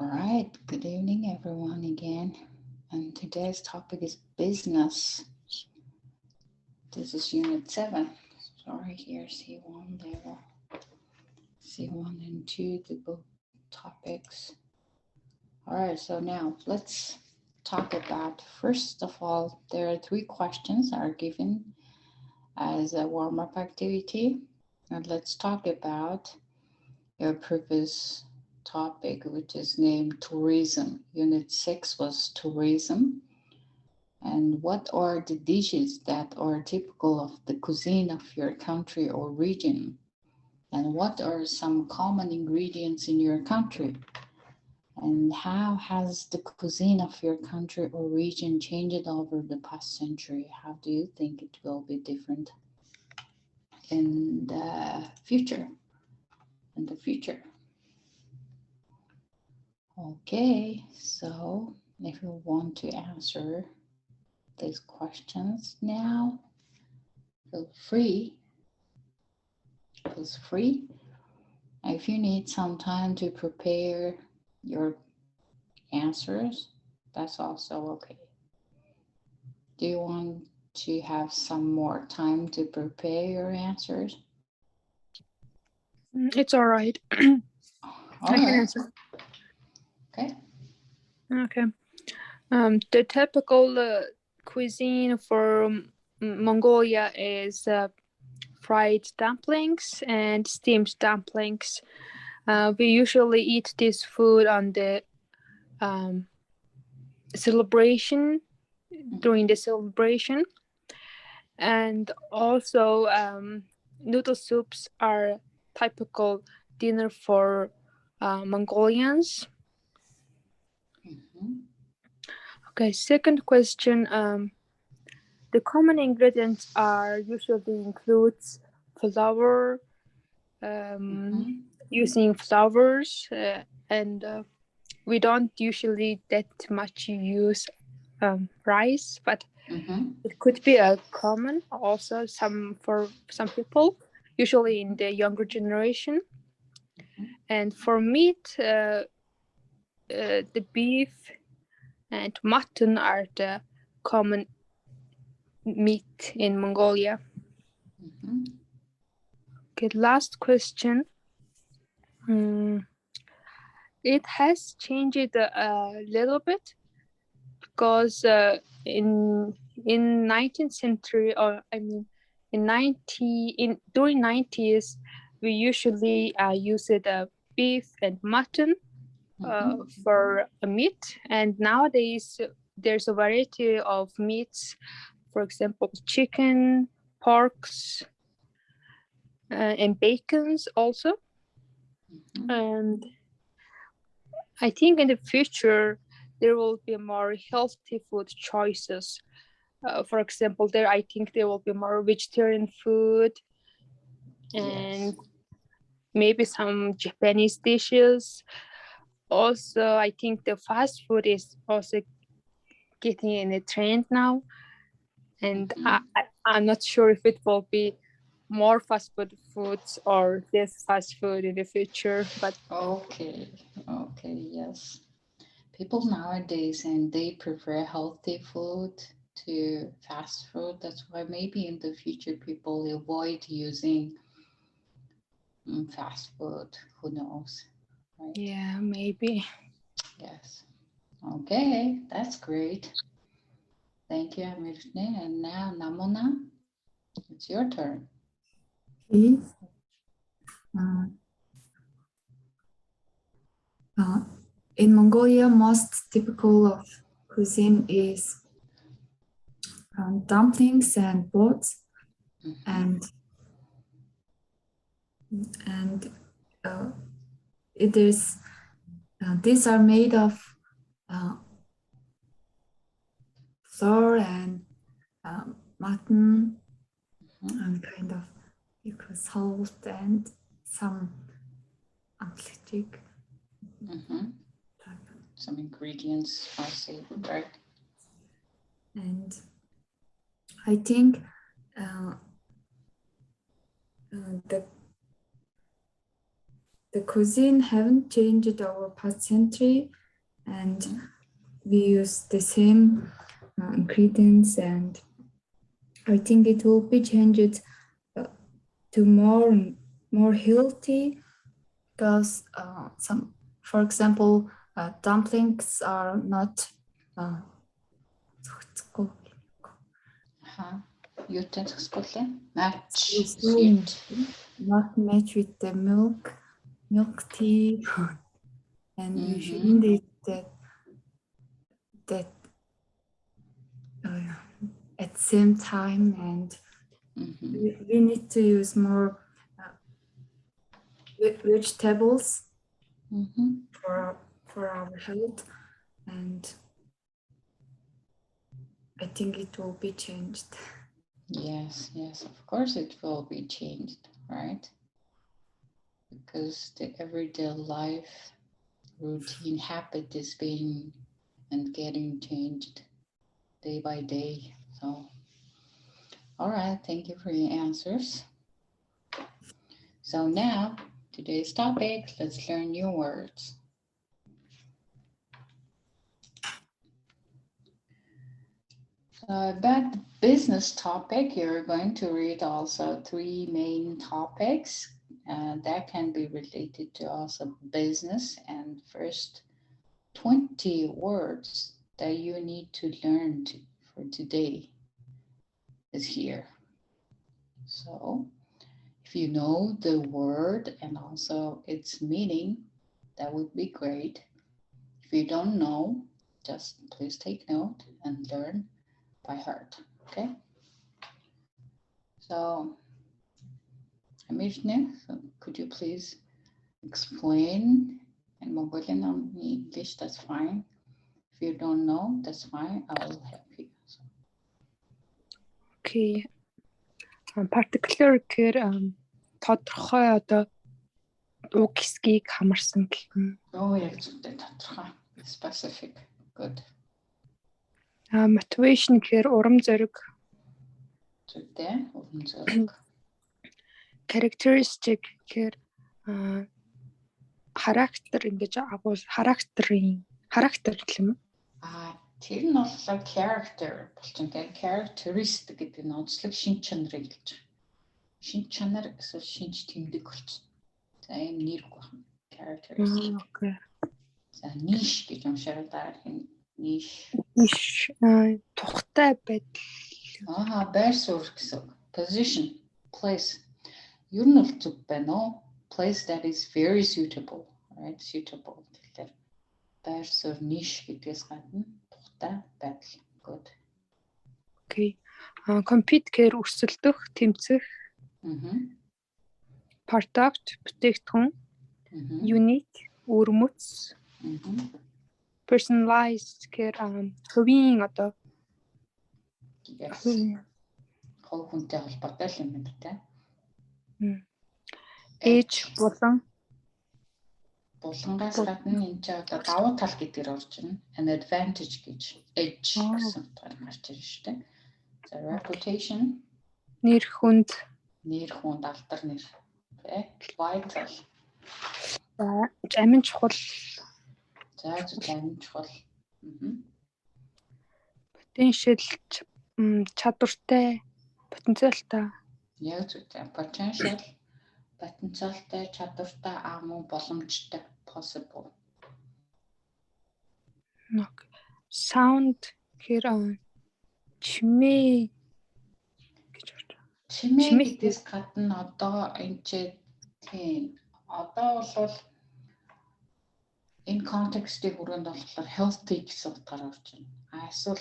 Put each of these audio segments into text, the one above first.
All right, good evening, everyone, again. And today's topic is business. This is Unit 7. Sorry, here, C1 level. C1 and 2, the book topics. All right, so now let's talk about, first of all, there are 3 questions that are given as a warm-up activity. And let's talk about your previous topic, which is named tourism. Unit 6 was tourism. And what are the dishes that are typical of the cuisine of your country or region? And what are some common ingredients in your country? And how has the cuisine of your country or region changed over the past century? How do you think it will be different in the future? Okay, so if you want to answer these questions now, feel free. If you need some time to prepare your answers, that's also okay. Do you want to have some more time to prepare your answers? It's all right. All I can right. answer. Okay. The typical cuisine for Mongolia is fried dumplings and steamed dumplings. We usually eat this food on the celebration, during the celebration. And also noodle soups are typical dinner for Mongolians. Mm-hmm. Okay, second question. The common ingredients are usually includes flour, using flours, and we don't usually that much use rice, but it could be a common also for some people, usually in the younger generation. And for meat, the beef and mutton are the common meat in Mongolia. Okay, last question. It has changed a little bit because in 19th century, or I mean during 90s, we usually used beef and mutton for a meat, and nowadays there's a variety of meats, for example chicken, porks, and bacons also. And I think in the future there will be more healthy food choices. For example, I think there will be more vegetarian food and maybe some Japanese dishes. Also, I think the fast food is also getting in a trend now, and I'm not sure if it will be more fast foods or less fast food in the future. But okay, yes. People nowadays, and they prefer healthy food to fast food. That's why maybe in the future people avoid using fast food. Who knows, right? yeah, maybe. Yes. Okay, that's great. Thank you, Amirne. And now, Namona, it's your turn. Okay. In Mongolia, most typical of cuisine is dumplings and boats, and it is these are made of flour and mutton and kind of salt and some athletic some ingredients, I see, right? And I think the cuisine haven't changed over past century, and we use the same ingredients, and I think it will be changed to more healthy, because some, for example, dumplings are not Sweet. not match with the milk tea, and we shouldn't eat that at the same time, and we need to use more vegetables for our health, and I think it will be changed. Yes, of course it will be changed, right? Because the everyday life routine habit is being and getting changed day by day. So, all right, thank you for your answers. So now, today's topic, let's learn new words. So about the business topic, you're going to read also 3 main topics that can be related to also business, and first 20 words that you need to learn for today is here. So if you know the word and also its meaning, that would be great. If you don't know, just please take note and learn by heart, okay? So, Amirne, could you please explain in Mongolian or English? That's fine. If you don't know, that's fine. I will help you. So. Okay. Particular гэхээр тодорхой одоо уг хэсгийг хамарсан гэх юм. Яг зүйтэй тодорхой. Specific. Good. Motivation гэхээр урам зориг. Зүйтэй урам зориг. Characteristic гэхээр характер ингэж агуул характер гэх юм. Тэр нь болохоор character болчихно. Characteristic гэдэг нь онцлог шин чанарыг хэлж байгаа. Шин чанар эсвэл шинж тэмдэг болчихно. За ийм нэр байна. Characteristic. Okay. За niche гэж уншаад байгаа. Niche. Тухтай байдал. Байр суурь гэсэн. Position, place. Ер нь бол зүг байна уу? Place that is very suitable, right? Suitable гэхэлэр байр суурь niche гэдгээс гадна тухтай байдал. Good. Okay. Compete гэхээр өрсөлдөх, тэмцэх. Product, бүтээгдэхүүн. Unique, өрмөц. Personalized гэхээр хувийн одоо хов хүнтэй холбоотой юм байна те. Age булангаас гадна энэ ч одоо давуу тал гэдгээр орж ирнэ. An advantage гэж edge гэсэн утгаар гарч ирнэ шүү дээ. За reputation, нэр хүнд, алдар нэр. Vital. Амин чухал. За амин чухал. Potential, чадвартай, потенциалтай. Яг зүйтэй. Потенциалтай, чадвартай, мөн боломжтой, possible. Sound гэхээр чимээ гэж орж байна. Чимээ гэдгээс гадна одоо энэ тийм одоо бол энэ контекстыг хүрээнд болохоор healthy гэсэн утгаар орж байна. Эсвэл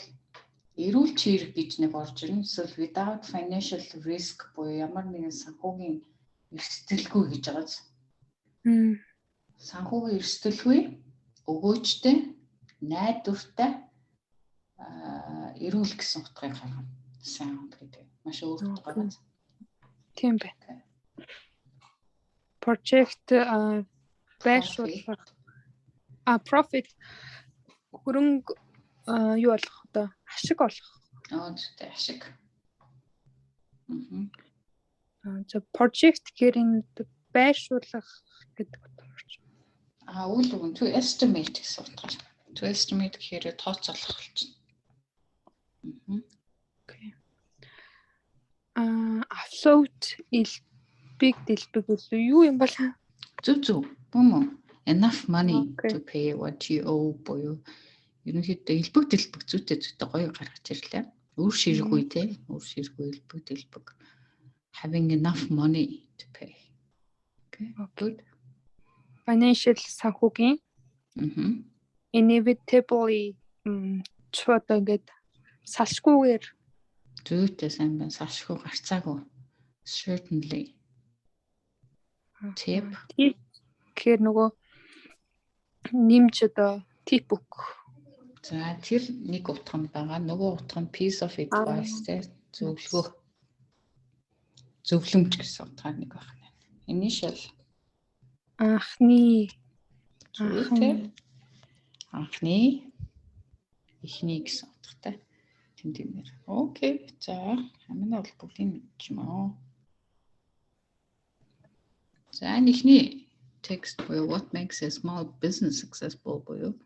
эрүүл чирэг гэж нэг орж ирнэ. Эсвэл without financial risk буюу ямар нэгэн санхүүгийн эрсдэлгүй гэж байгааз. Санхүүгийн эрсдэлгүй, өгөөжтэй, найдвартай эрүүл гэсэн утгыг гаргана. Sound гэдэг. Маш өөр утгаар байна. Тийм байна. Project байршуулах. Profit хөрөнгө юу болох одоо ашиг олох. Зүйтэй ашиг. За project гэхээр энэ байршуулах гэдэг утга. Үйл үг нь to estimate гэсэн утгаар. To estimate гэхээр тооцоолох болчихно. Afloat элбэг дэлбэг үлээ юу юм бол? Зүг. Бөмбө. Enough money Okay. to pay what you owe буюу ерөнхийдөө элбэг дэлбэг зүйтэй гоё гаргаж ирлээ. Үр ширгүй те. Үр ширгүй элбэг дэлбэг. Having enough money to pay. Okay. Good. Financial санхүүгийн inevitably чууд ингээд салшгүйгээр зүйтэй сайн байна. Салшгүй гарцаагүй. Certainly. Tip. Тэгэхээр нөгөө нэмж одоо tip өгөх. За тэр нэг утга нь байгаа. Нөгөө утга нь piece of advice те. Зөвлөмж гэсэн утгаар нэг байна. Initial. Анхны ихний гэсэн утгатай. Тэмдэгмээр. Окей. За хамгийн бол бүгдийг мэдчихмээ. За ихний text буюу what makes a small business successful буюу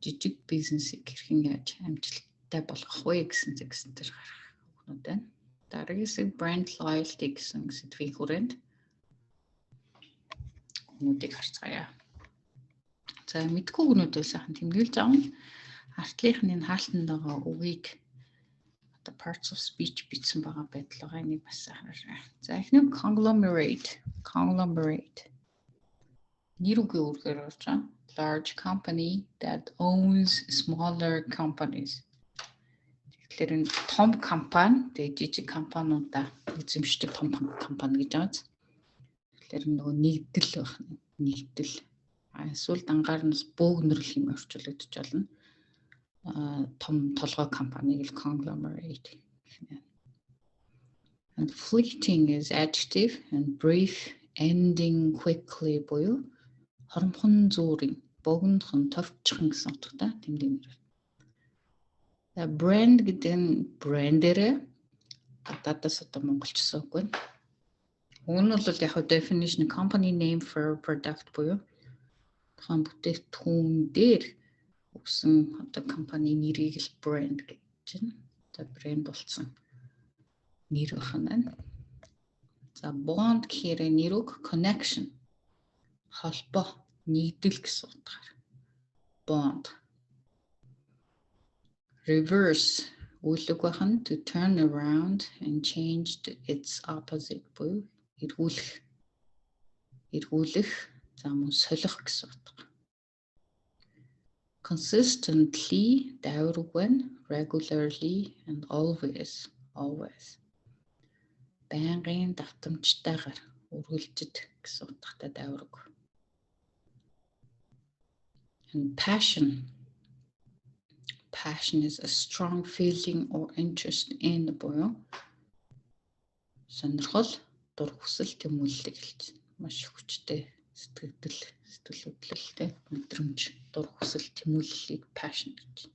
жижиг бизнесийг хэрхэн яаж амжилттай болгох вэ гэсэн текст дээр гарах өгнүүд байна. Дараагийнсыг brand loyalty гэсэн сэдвийн хүрээнд өгнүүдийг харцгаая. За мэдгүй өгнүүдээ сайхан тэмдэглэж авна. Артлынхны хаалтанд байгаа үгийг одоо parts of speech бичсэн байгаа байдал байгаа. Энийг бас хараарай. За эхнийх conglomerate. Нэр үгийн үргээр орж байгаа. Large company that owns smaller companies. Тэгэхээр энэ том компани, тэгээд жижиг компаниудаа эзэмшдэг том компани гэж байгаа. Тэгэхээр нөгөө нэгдэл байна. Нэгдэл. Эсвэл дангаар нь бөөгнөрлөх юм орчуулагдаж байна. Том толгой компаниг conglomerate. And fleeting is adjective and brief ending quickly буюу хоромхон зүрийн богинохон товчхон гэсэн утгатай тэмдэгмээр. Brand гэдэг нь брендэрэ гадаадаас одоо монголчсон үгүй. Уг нь бол яг definition company name for product буюу тухайн бүтээгдэхүүн дээр өгсөн одоо компани нэрийг л брэнд гэж байна. За брэнд болсон нэр байна. За bond гэхээр нэр үг connection холбоо нэгдэл гэсэн утгаар. Bond. Reverse үйл үг байна to turn around and change its opposite буюу эргүүлэх за мөн солих гэсэн утга. Consistently давраг байна, regularly and always. Байнгын давтамжтайгаар үргэлжид гэсэн утгатай давраг. And passion is a strong feeling or interest in буюу сонирхол, дур хүсэл тэмүүлэлийг хэлж байна. Маш хүчтэй сэтгэл хөдлөлтэй мэдрэмж, дур хүсэл тэмүүлэлийг passion гэж.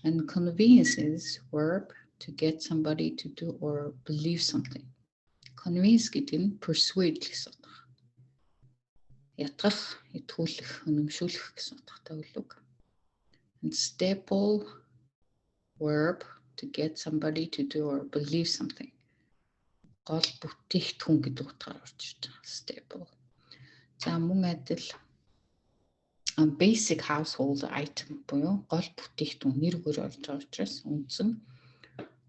And convince is verb to get somebody to do or believe something. Convince гэдэг нь persuade гэсэн утга. Ятгах, итгүүлэх, үнэмшүүлэх гэсэн утгатай үйл үг. And staple verb to get somebody to do or believe something. Гол бүтээгдэхүүн гэдэг утгаар орж ирж байгаа. Staple. За мөн адил basic household item буюу гол бүтээгдэхүүн нэр үгээр орж байгаа учраас үндсэн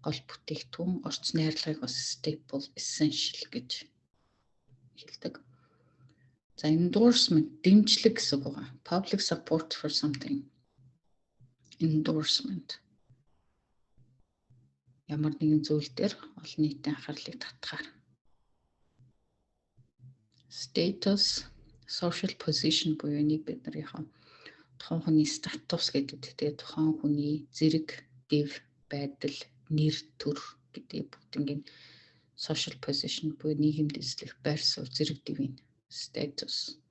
гол бүтээгдэхүүн орц найрлагыг бас staple essential гэж хэлдэг. За endorsement дэмжлэг гэсэн үг байна. Public support for something. Endorsement. Ямар нэгэн зүйл дээр олон нийтийн анхаарлыг татахаар. Status, social position буюу нэг биднэрийнхээ тухайн хүний статус гэдэг. Тэгээд тухайн хүний зэрэг, дэв, байдал, нэр төр гэдэг бүгднийг social position буюу нийгэмд эзлэх байр суурь зэрэг дэвийн status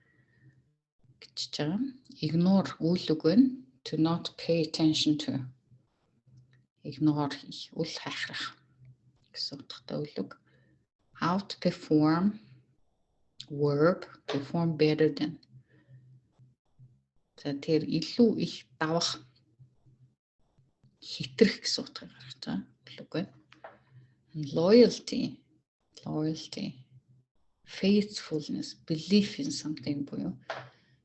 гэж байгаа. Ignore үйл үг байна. To not pay attention to. Ignore хийх, үл хайхрах гэсэн утгатай үйл үг. Outperform verb perform better than. За тэр илүү их давах хитрэх гэсэн утгыг гаргаж байгаа. Үгүй. Loyalty, faithfulness, belief in something буюу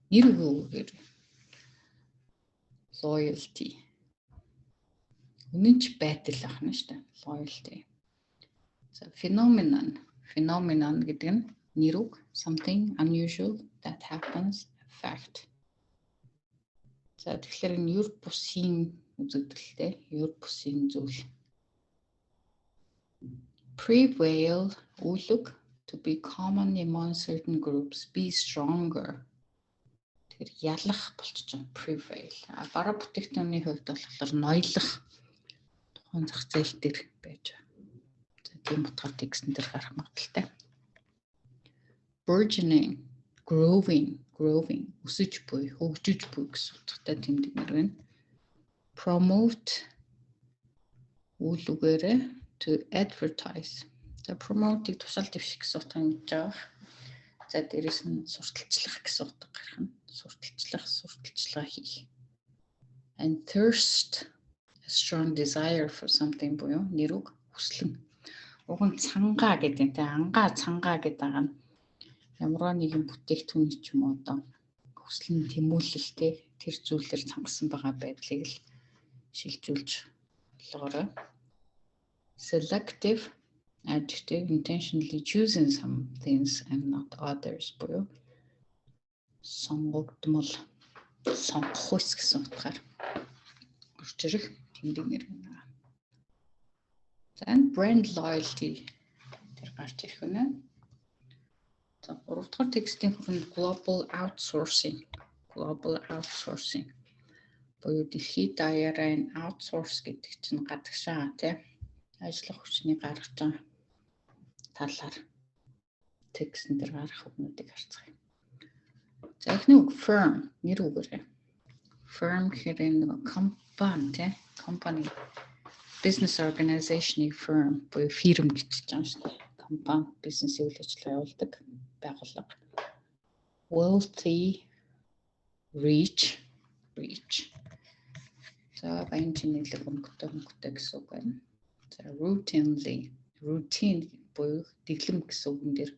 нэр өгөөгөр loyalty. Үнэнч байдал ахна шүү дээ. Loyalty. За phenomenon гэдэг нь нэр үг, something unusual that happens, a fact. За тэгэхээр энэ юр бусын үзэгдэлтэй, юр бусын зүйл. Prevail, үлэг, to be common among certain groups, be stronger. Тэр ялах болчих жоо prevail. Бараа бүтээгдэхүүний хувьд болохоор ноёлох тухайн зах зээл дээр байж байгаа. За тийм утгаар текстэн дээр гарах магадaltaй. Burgeoning, growing, өсөж буй, хөгжиж буй гэсэн утгатай тэмдэг нэр байна. Promote, үйл үгээрээ to advertise. За promote-ийг тусаал дэвших гэсэн утгаар ингэж байгаа. За дээрэс нь сурталчлах гэсэн утга гарах нь. Сурталчлага хийх. And thirst, a strong desire for something буюу нэр үг, хүслэн. Уг нь цангаа гэдэг нь цангаа гэдэг байгаа нь ямар нэгэн бүтээгдэхүүний ч юм уу одоо хүслэн тэмүүлэлтэй тэр зүйлээр цангасан байгаа байдлыг л шилжүүлж болгоорой. Selective, adjective, intentionally choosing some things and not others буюу сонгогдмол, сонгох ус гэсэн утгаар орж ирэх тэмдэг нэр байна. За brand loyalty тэр гарч ирэх үнэ. За 3 дахь текстийн хүрээнд global outsourcing буюу дэлхийд даяараа энэ outsource гэдэг чинь гадагшаа тий ажиллах хүчний гаргаж байгаа талаар текстэн дээр гарах үгнүүдийг харцгаая. За эхний үг firm нэр үгээрээ. Firm гэхээр нэг компани тий компани business organization firm буюу фирм гэж байгаа шүү дээ. Компани бизнес үйл ажиллагаа явуулдаг байгууллага. Wealthy, rich. За баян чинэлэг өнгөтэй гэсэн үг байна. За routine буюу дэглэм гэсэн үгэн дээр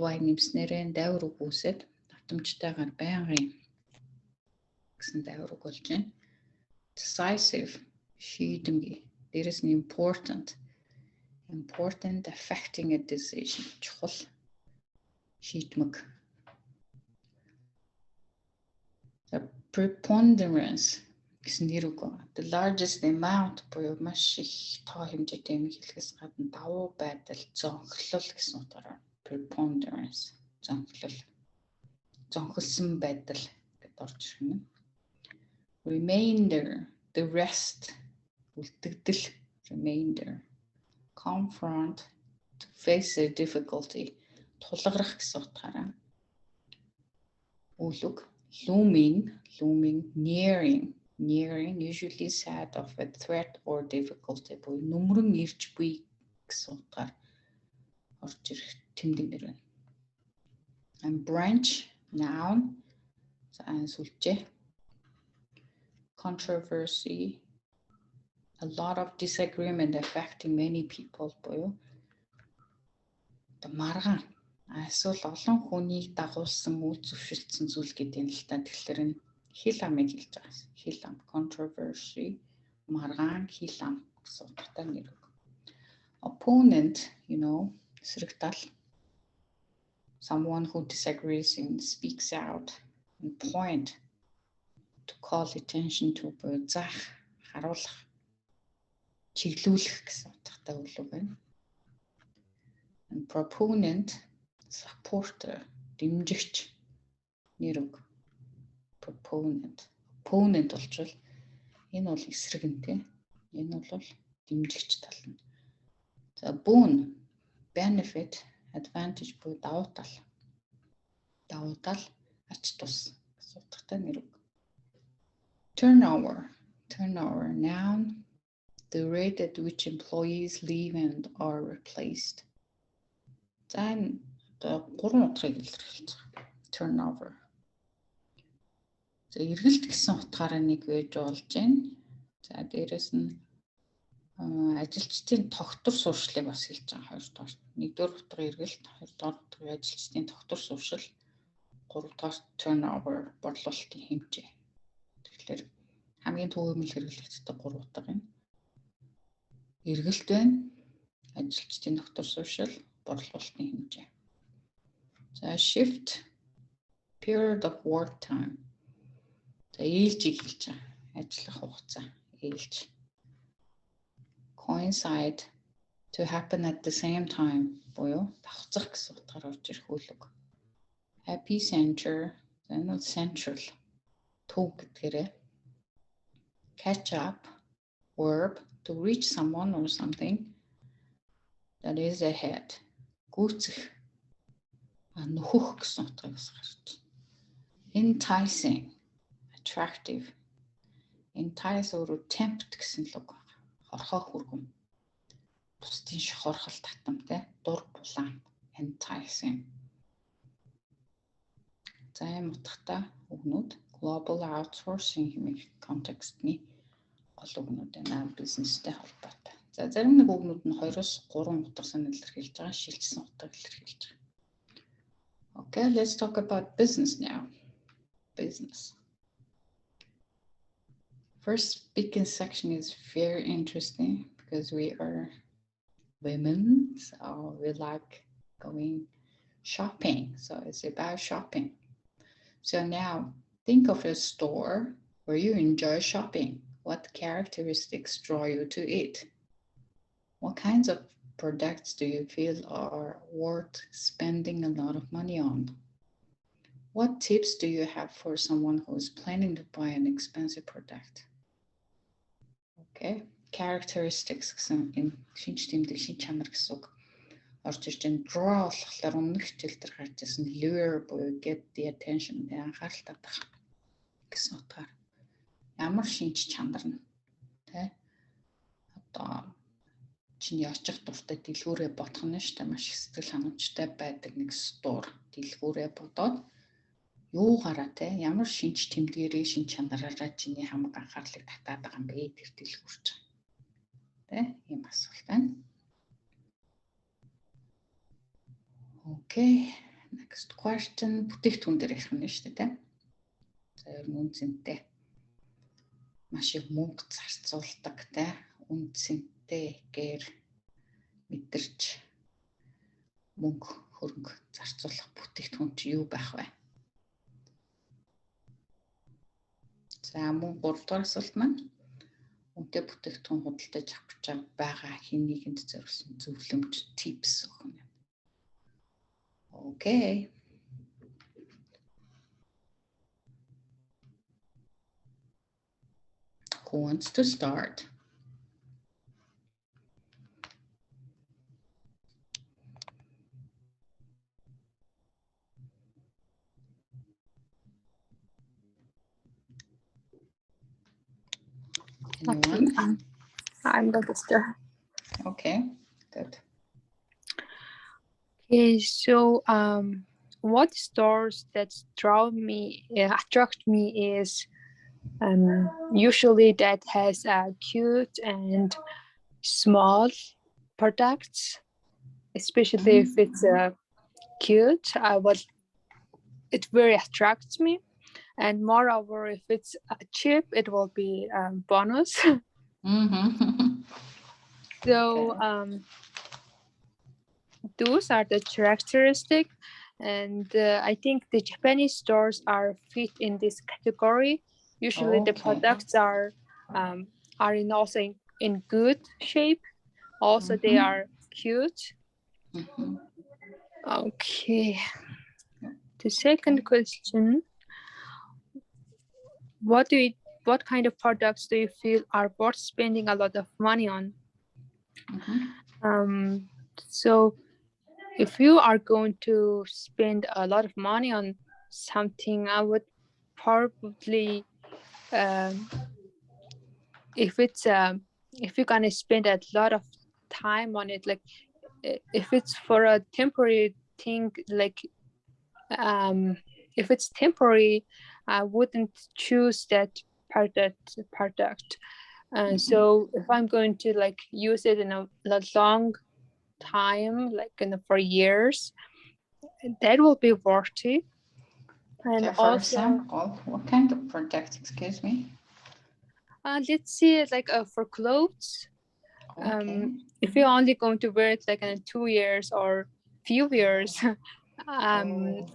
ly нэмснээрээ дайвар үг үүсээд давтамжтайгаар байнгын гэсэн дайвар үг болж байна. Decisive шийдэмгий. Дээрэс нь important affecting a decision. Чухал шийдмэг. The preponderance гэсэн нэр үг. The largest amount буюу маш их тоо хэмжээтэй юм хэлэхээс гадна давуу байдал, зонхлол гэсэн утгаараа preponderance, зонхолсон байдал гэдээ орж ирэх юм. Remainder, the rest, үлдэгдэл, remainder. Confront, to face a difficulty, тулгарах гэсэн утгаараа. Үлэг, looming, nearing, usually sad of a threat or difficulty, буюу нүмерэн ирж буй гэсэн утгаар орж ирэх тэмдэг нэр байна. And branch, noun, за сүлжээ. Controversy, a lot of disagreement affecting many people буюу маргаан эсвэл олон хүнийг дагуулсан үйл зөвшөөрсөн зүйл гэдэг нь л та тэгэхээр энэ хил амыг хэлж байгаа. Хил ам, controversy, маргаан, хил ам гэсэн утгатай нэр үг. Opponent, эсрэг тал. Someone who disagrees and speaks out and point, to call attention to буюу заах, харуулах, чиглүүлэх гэсэн утгатай үйл үг байна. And proponent, supporter, дэмжигч нэр үг. Proponent болчвол энэ бол эсрэг нь тийм. Энэ бол дэмжигч тал нь. За boon, benefit, advantage буюу давуу тал. Давуу тал, ач тус гэсэн утгатай нэр үг. Turnover, noun, the rate at which employees leave and are replaced. За энэ 3 утгыг илэрхийлж байгаа. Turnover. За эргэлт гэсэн утгаараа нэг байж болж байна. За дээрэс нь ажилчдын тогтвор суурьшлыг бас хэлж байгаа хоёрдугаар. Нэгдүгээр утга эргэлт, хоёрдугаар утга ажилчдын тогтвор суурьшил, гуравдугаар turnover борлуулалтын хэмжээ. Тэгэхээр хамгийн төвөөрөмөл хэрэглэгддэг 3 утга юм. Эргэлт байна, ажилчдын тогтвор суурьшил, борлуулалтын хэмжээ. За shift, period of work time. За ээлжийг хэлж байгаа. Ажиллах хугацаа ээлж. Coincide, to happen at the same time буюу давхцах гэсэн утгаар орж ирэх үйл үг. Epicenter, then central төв гэдгээрээ. Catch up, verb, to reach someone or something that is ahead. Гүйцэх, нөхөх гэсэн утгыг бас гарч. Enticing, attractive. Entice or tempt гэсэн л үг. Хорхоо хүргэн. Бусдын шохорхол татамтай, дур булаан. Enticing. За энэ утгатай үгнүүд global outsourcing хэмээх контекстны гол үгнүүд байна. Бизнестэй холбоотой. За зарим нэг үгнүүд нь 2-3 утгасаар илэрхийлж байгаа, шилжсэн утгаар илэрхийлж байгаа. Okay, let's talk about business now. Business. First speaking section is very interesting because we are women, so we like going shopping. So it's about shopping. So now think of a store where you enjoy shopping. What characteristics draw you to it? What kinds of products do you feel are worth spending a lot of money on? What tips do you have for someone who is planning to buy an expensive product? Okay, characteristics гэсэн энэ шинж тэмдэг, шинж чанар гэсэн үг орж ирж байна. Draw болохоор өмнөх хичээл дээр гарч ирсэн lure буюу get the attention, анхаарал татах гэсэн утгаар. Ямар шинж чанар нь тэ одоо чиний очих дуртай дэлгүүрээ бодох нь шүү дээ, маш их сэтгэл ханамжтай байдаг нэг стор дэлгүүрээ бодоод юугаараа те ямар шинж тэмдгэрээ шинж чанараараа чиний хамаг анхаарлыг татаад байгаа юм бэ тэр дэлгүүрч. Тэ ийм асуулт байна. Okay, next question. Бүтээгдэхүүн дээр ярих нь шүү дээ те. За ер нь үнцэнтэй. Маш их мөнгө зарцуулдаг те. Үнцэнтэй гэр мэдэрч мөнгө хөрөнгө зарцуулах бүтээгдэхүүн чи юу байх вэ? За мөн 3 дугаар асуулт маань үнэтэй бүтээгдэхүүн худалдаж авч байгаа хэн нэгэнд зориулсан зөвлөмж tips өгөх юм. Okay. Who wants to start? Anyone? I'm going to start. Okay, good. Okay, so what stores that attract me is usually that has cute and small products, especially if it's cute. It very attracts me, and moreover, if it's cheap, it will be bonus. Mm-hmm. So Okay. Those are the characteristics, and I think the Japanese stores are fit in this category. Usually the Okay. products are also in good shape. Also they Mhm. are cute. Mm-hmm. Okay. The second question, what kind of products do you feel are worth spending a lot of money on? Mm-hmm. So if you are going to spend a lot of money on something, I would probably, if you're gonna spend a lot of time on it, like if it's for a temporary thing, like if it's temporary, I wouldn't choose that product. And so if I'm going to like use it in a long time, like for years, that will be worthy. And Okay, for also, example, what kind of product, excuse me? let's see, like for clothes, Okay. if you're only going to wear it like in 2 years or few years, Oh,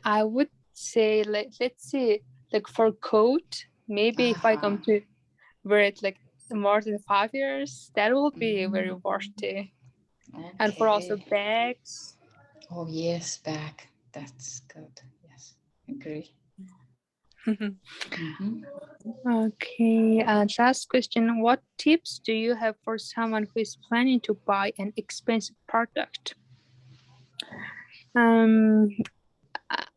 I would say, like, let's see, like for coat, maybe if I come to wear it like more than 5 years, that will be very worthy. And for also okay. bags. Oh, yes, bag. That's good. Yes, agree. Okay, last question. What tips do you have for someone who is planning to buy an expensive product?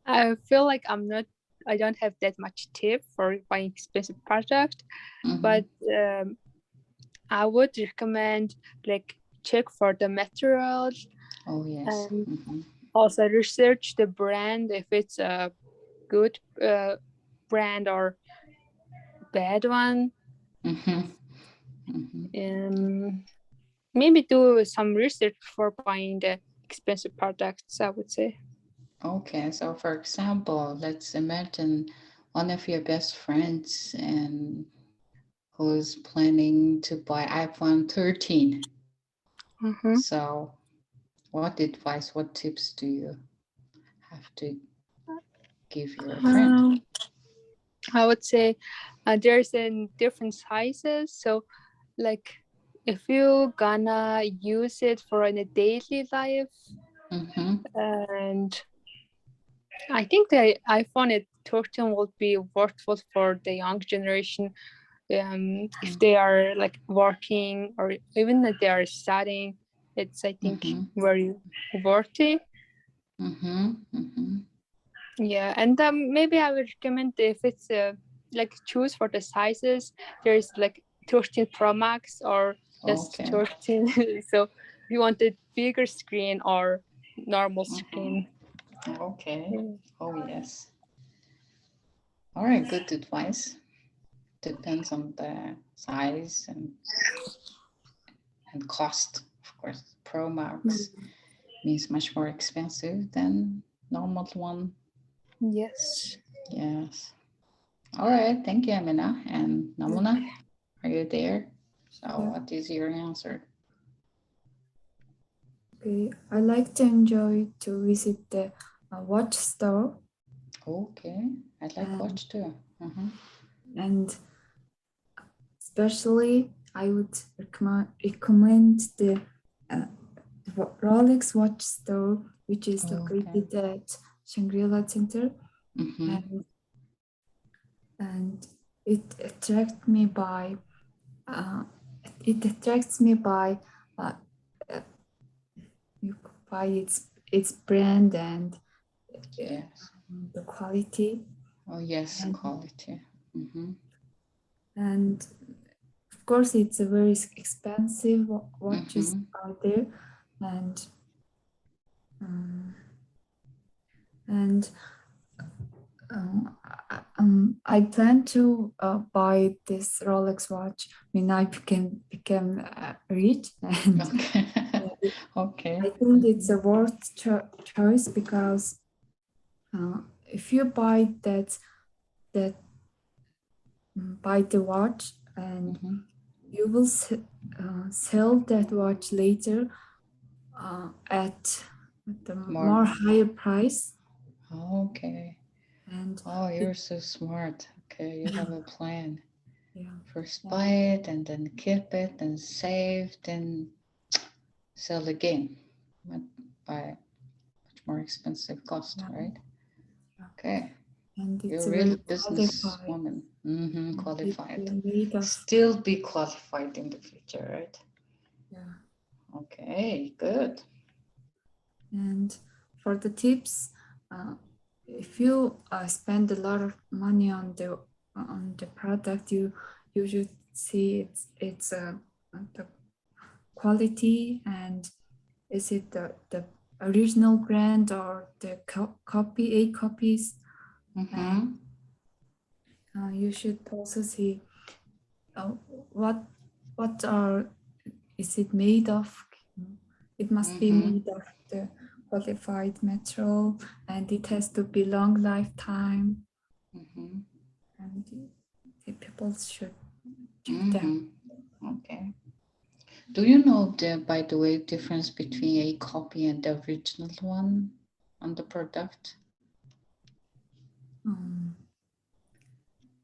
I feel like I don't have that much tip for buying expensive product, but I would recommend like check for the materials. Oh, yes. And also research the brand, if it's a good brand or bad one. Maybe do some research before buying the expensive products, I would say. Okay, so for example, let's imagine one of your best friends and who's planning to buy iPhone 13. So what advice, what tips do you have to give your friend? I would say there's in different sizes. So like if you gonna use it for in a daily life, and I think the iPhone 13 will be worthwhile for the young generation. If they are like working or even that they are studying, it's, I think, very worthy. Yeah, and maybe I would recommend, if it's like choose for the sizes, there's like 13 Pro Max or just 13. So if you want a bigger screen or normal screen. Okay. Oh, yes. All right, good advice. Depends on the size and cost, of course. Pro Max means much more expensive than normal one. Yes. Yes. All right. Thank you, Amina. And Namuna, are you there? So what is your answer? Okay, I like to enjoy to visit the watch store. Okay, I like watch too. And especially, I would recommend the Rolex watch store, which is located at Shangri-La Center. And it attracts me by its brand and the quality. Oh yes, quality. And of course, it's a very expensive watches out there, and I plan to buy this Rolex watch when I become rich. And I think it's a worth choice, because if you buy buy the watch and you will sell that watch later at the more higher price. Okay. And you're so smart. Okay, you have a plan. First buy it and then keep it and save, then sell again by much more expensive cost, right? Okay. And it's you're a real business woman. Qualified. Still be qualified in the future, right? Yeah. Okay, good. And for the tips, if you spend a lot of money on the product, you should see its the quality, and is it the original brand or the copy, A copies. Mm-hmm. You should also see what is it made of. It must be Mm-hmm. made of the qualified material, and it has to be long lifetime, Mm-hmm. and the people should check Mm-hmm. them. Okay. Do you know by the way, difference between a copy and the original one on the product?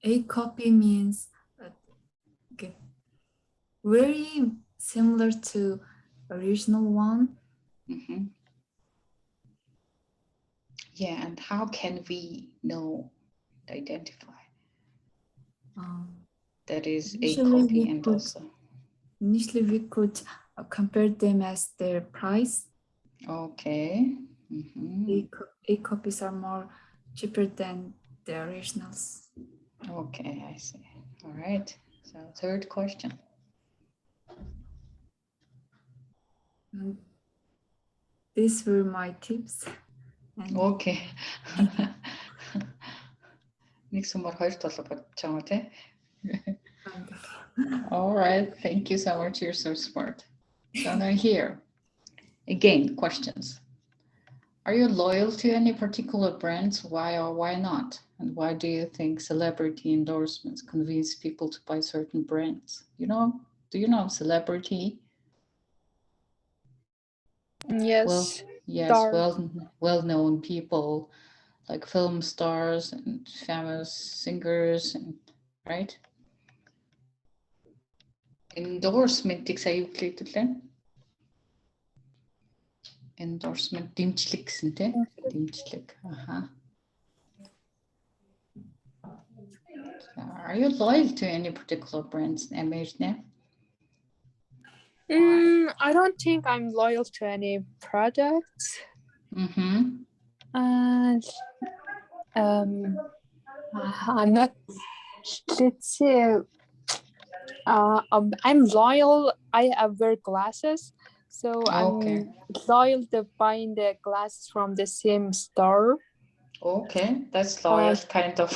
A copy means okay, very similar to original one. Mm-hmm. Yeah, and how can we know, identify that is a Usually copy we and could also? initially we could compare them as their price. Okay. Mm-hmm. A copies are more cheaper than the originals. Okay, I see. All right. So third question. And these were my tips. And Okay. Нэг сумаар хоёр толго бодож байгаа тий. All right. Thank you so much. You're so smart. So now here, again, questions. Are you loyal to any particular brands? Why or why not? And why do you think celebrity endorsements convince people to buy certain brands? Do you know celebrity? Yes. Well, yes, Stars. well-known people like film stars and famous singers, right? Endorsement-ийг сая юу хэлээд вэ? Endorsement дэмжлэг гэсэн тий? Дэмжлэг. Are you loyal to any particular brands, Emirne? I don't think I'm loyal to any products. Mm-hmm. And I'm not. Let's see. I'm loyal. I wear glasses, so Okay. I'm loyal to buying the glasses from the same store. Okay, that's loyal, kind of.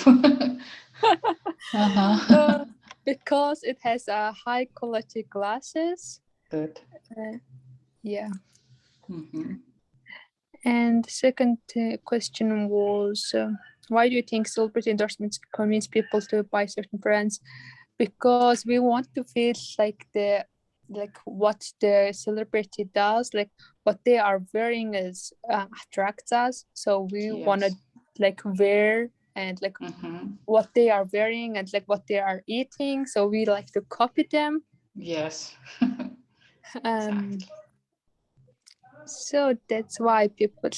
Because it has high quality glasses. Good. Yeah. Mm-hmm. And the second question was, why do you think celebrity endorsements convince people to buy certain brands? Because we want to feel like what the celebrity does, like what they are wearing is attracts us. So we want to wear and what they are wearing and what they are eating. So we like to copy them. Yes. Exactly. So that's why people.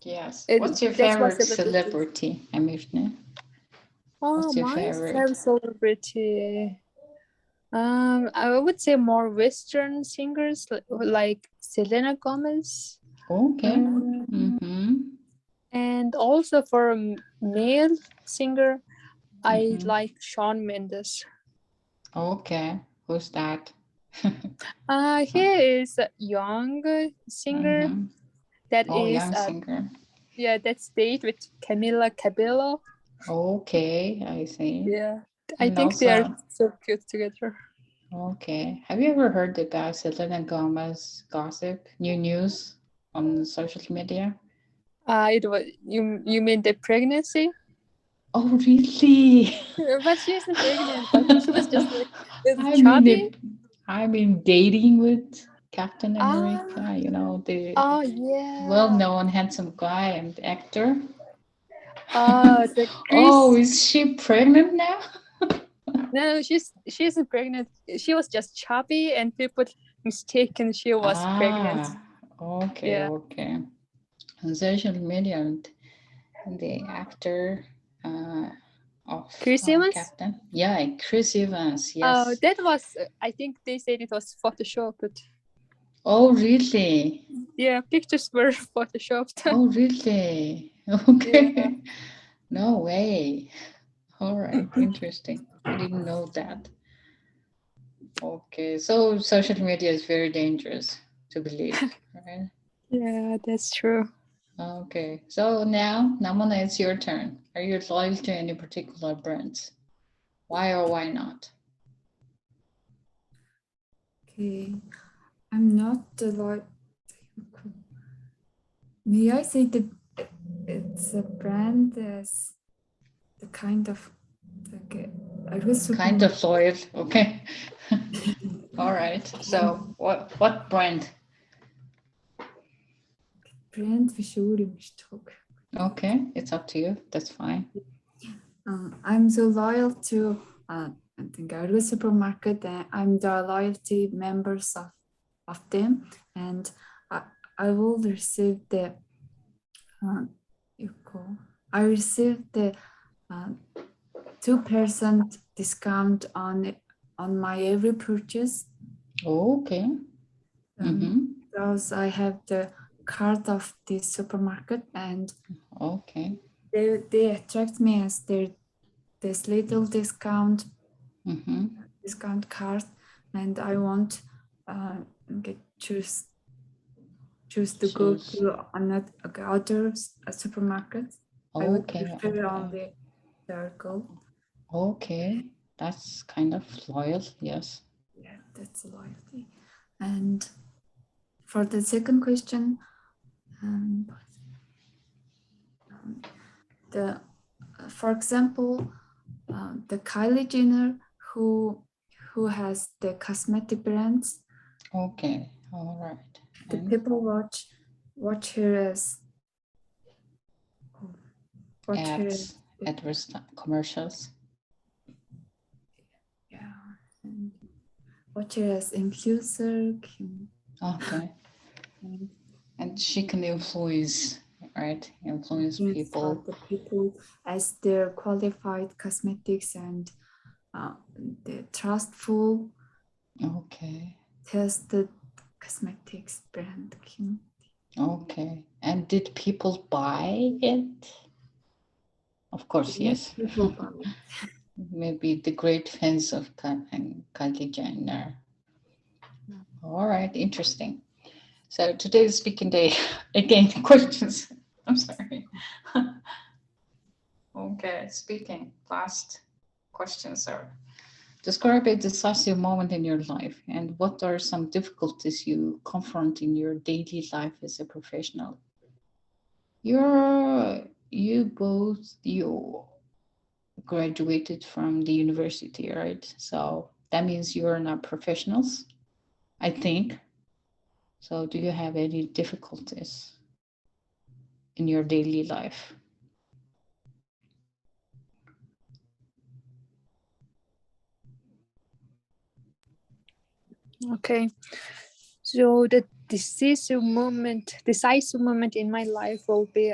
Yes. What's your favorite celebrity, Emirne? What's your favorite celebrity? I would say more Western singers like Selena Gomez. Okay. Mm-hmm. And also for a male singer, I like Shawn Mendes. Okay. Who's that? He is a young singer. That is young singer. Yeah, that's date with Camila Cabello. Okay, I see. Yeah, I think they are so cute together. Okay. Have you ever heard about Selena Gomez gossip, new news on social media? It was you mean the pregnancy? Oh, really? But she isn't pregnant. But she was just chubby. I mean, dating with Captain America. The well-known handsome guy and actor. Is she pregnant now? No, she isn't pregnant. She was just chubby, and people mistaken she was pregnant. Okay, yeah. Okay. On social media, and the actor of Chris Evans? Captain. Yeah, Chris Evans. Yes. That was. I think they said it was photoshopped. Oh, really? Yeah, pictures were photoshopped. Oh, really? Okay. Yeah. No way. All right, interesting. I didn't know that. Okay, so social media is very dangerous to believe, right? Yeah, that's true. Okay, so now, Namona, it's your turn. Are you loyal to any particular brands? Why or why not? Okay, I'm not a lot. May I say that it's a brand as the kind of like I was Kind of loyal, okay. All right. So what brand? brand visually mistake. Okay, it's up to you. That's fine. I'm so loyal to I think Argo Supermarket. I'm the loyalty members of them, and I will receive the I received the 2% discount on my every purchase. Okay. Because I have the card of the supermarket, and Okay. they attract me as this little discount card, and I want choose to go to another other supermarket. I would prefer only Circle. Okay, that's kind of loyal, yes. Yeah, that's loyalty. And for the second question, for example, the Kylie Jenner who has the cosmetic brands. Okay, all right. The people watch her as ads, commercials. Yeah, and watch her as influencer. Okay. And she can influence, right? Influence people. The people as their qualified cosmetics and the trustful. Okay. Tested cosmetics brand. Okay. And did people buy it? Of course, yes. People buy it. Maybe the great fans of Kylie Jenner. All right, interesting. So today's speaking day. Again, questions. I'm sorry. Okay, speaking. Last questions are: describe a decisive moment in your life, and what are some difficulties you confront in your daily life as a professional? You both graduated from the university, right? So that means you're not professionals, I think. So do you have any difficulties in your daily life? Okay. So the decisive moment in my life will be,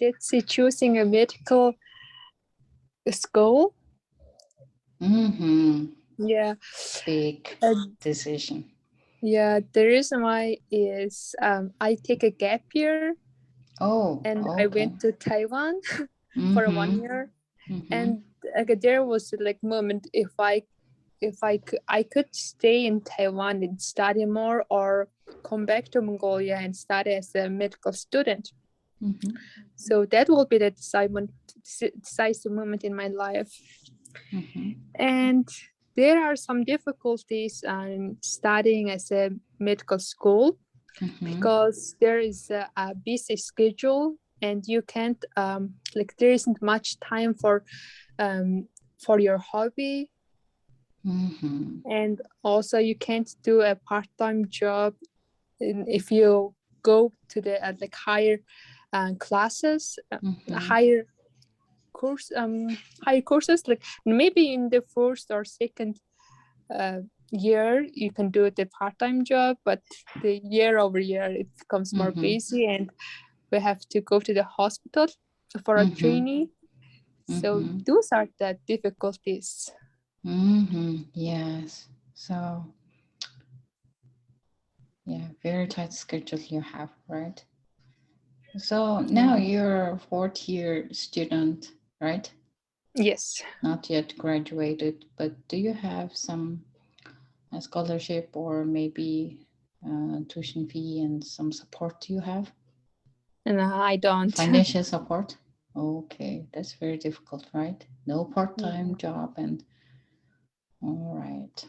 let's say, choosing a medical school. Yeah. Big decision. Yeah, the reason why is I take a gap year. Oh, and okay. I went to Taiwan for 1 year, and there was like moment if I could stay in Taiwan and study more, or come back to Mongolia and study as a medical student. So that will be the decisive moment in my life. And there are some difficulties studying as a medical school, because there is a busy schedule, and you can't there isn't much time for your hobby. And also you can't do a part-time job if you go to the like higher classes, higher courses, like maybe in the first or second year you can do the part-time job, but the year over year it becomes more busy, and we have to go to the hospital for a training. So those are the difficulties. Yes. So yeah, very tight schedule you have, right? So now you're a fourth year student, right? Yes. Not yet graduated, but do you have some scholarship or maybe tuition fee and some support do you have? And I don't. Financial support? Okay, that's very difficult, right? No part-time job and all right.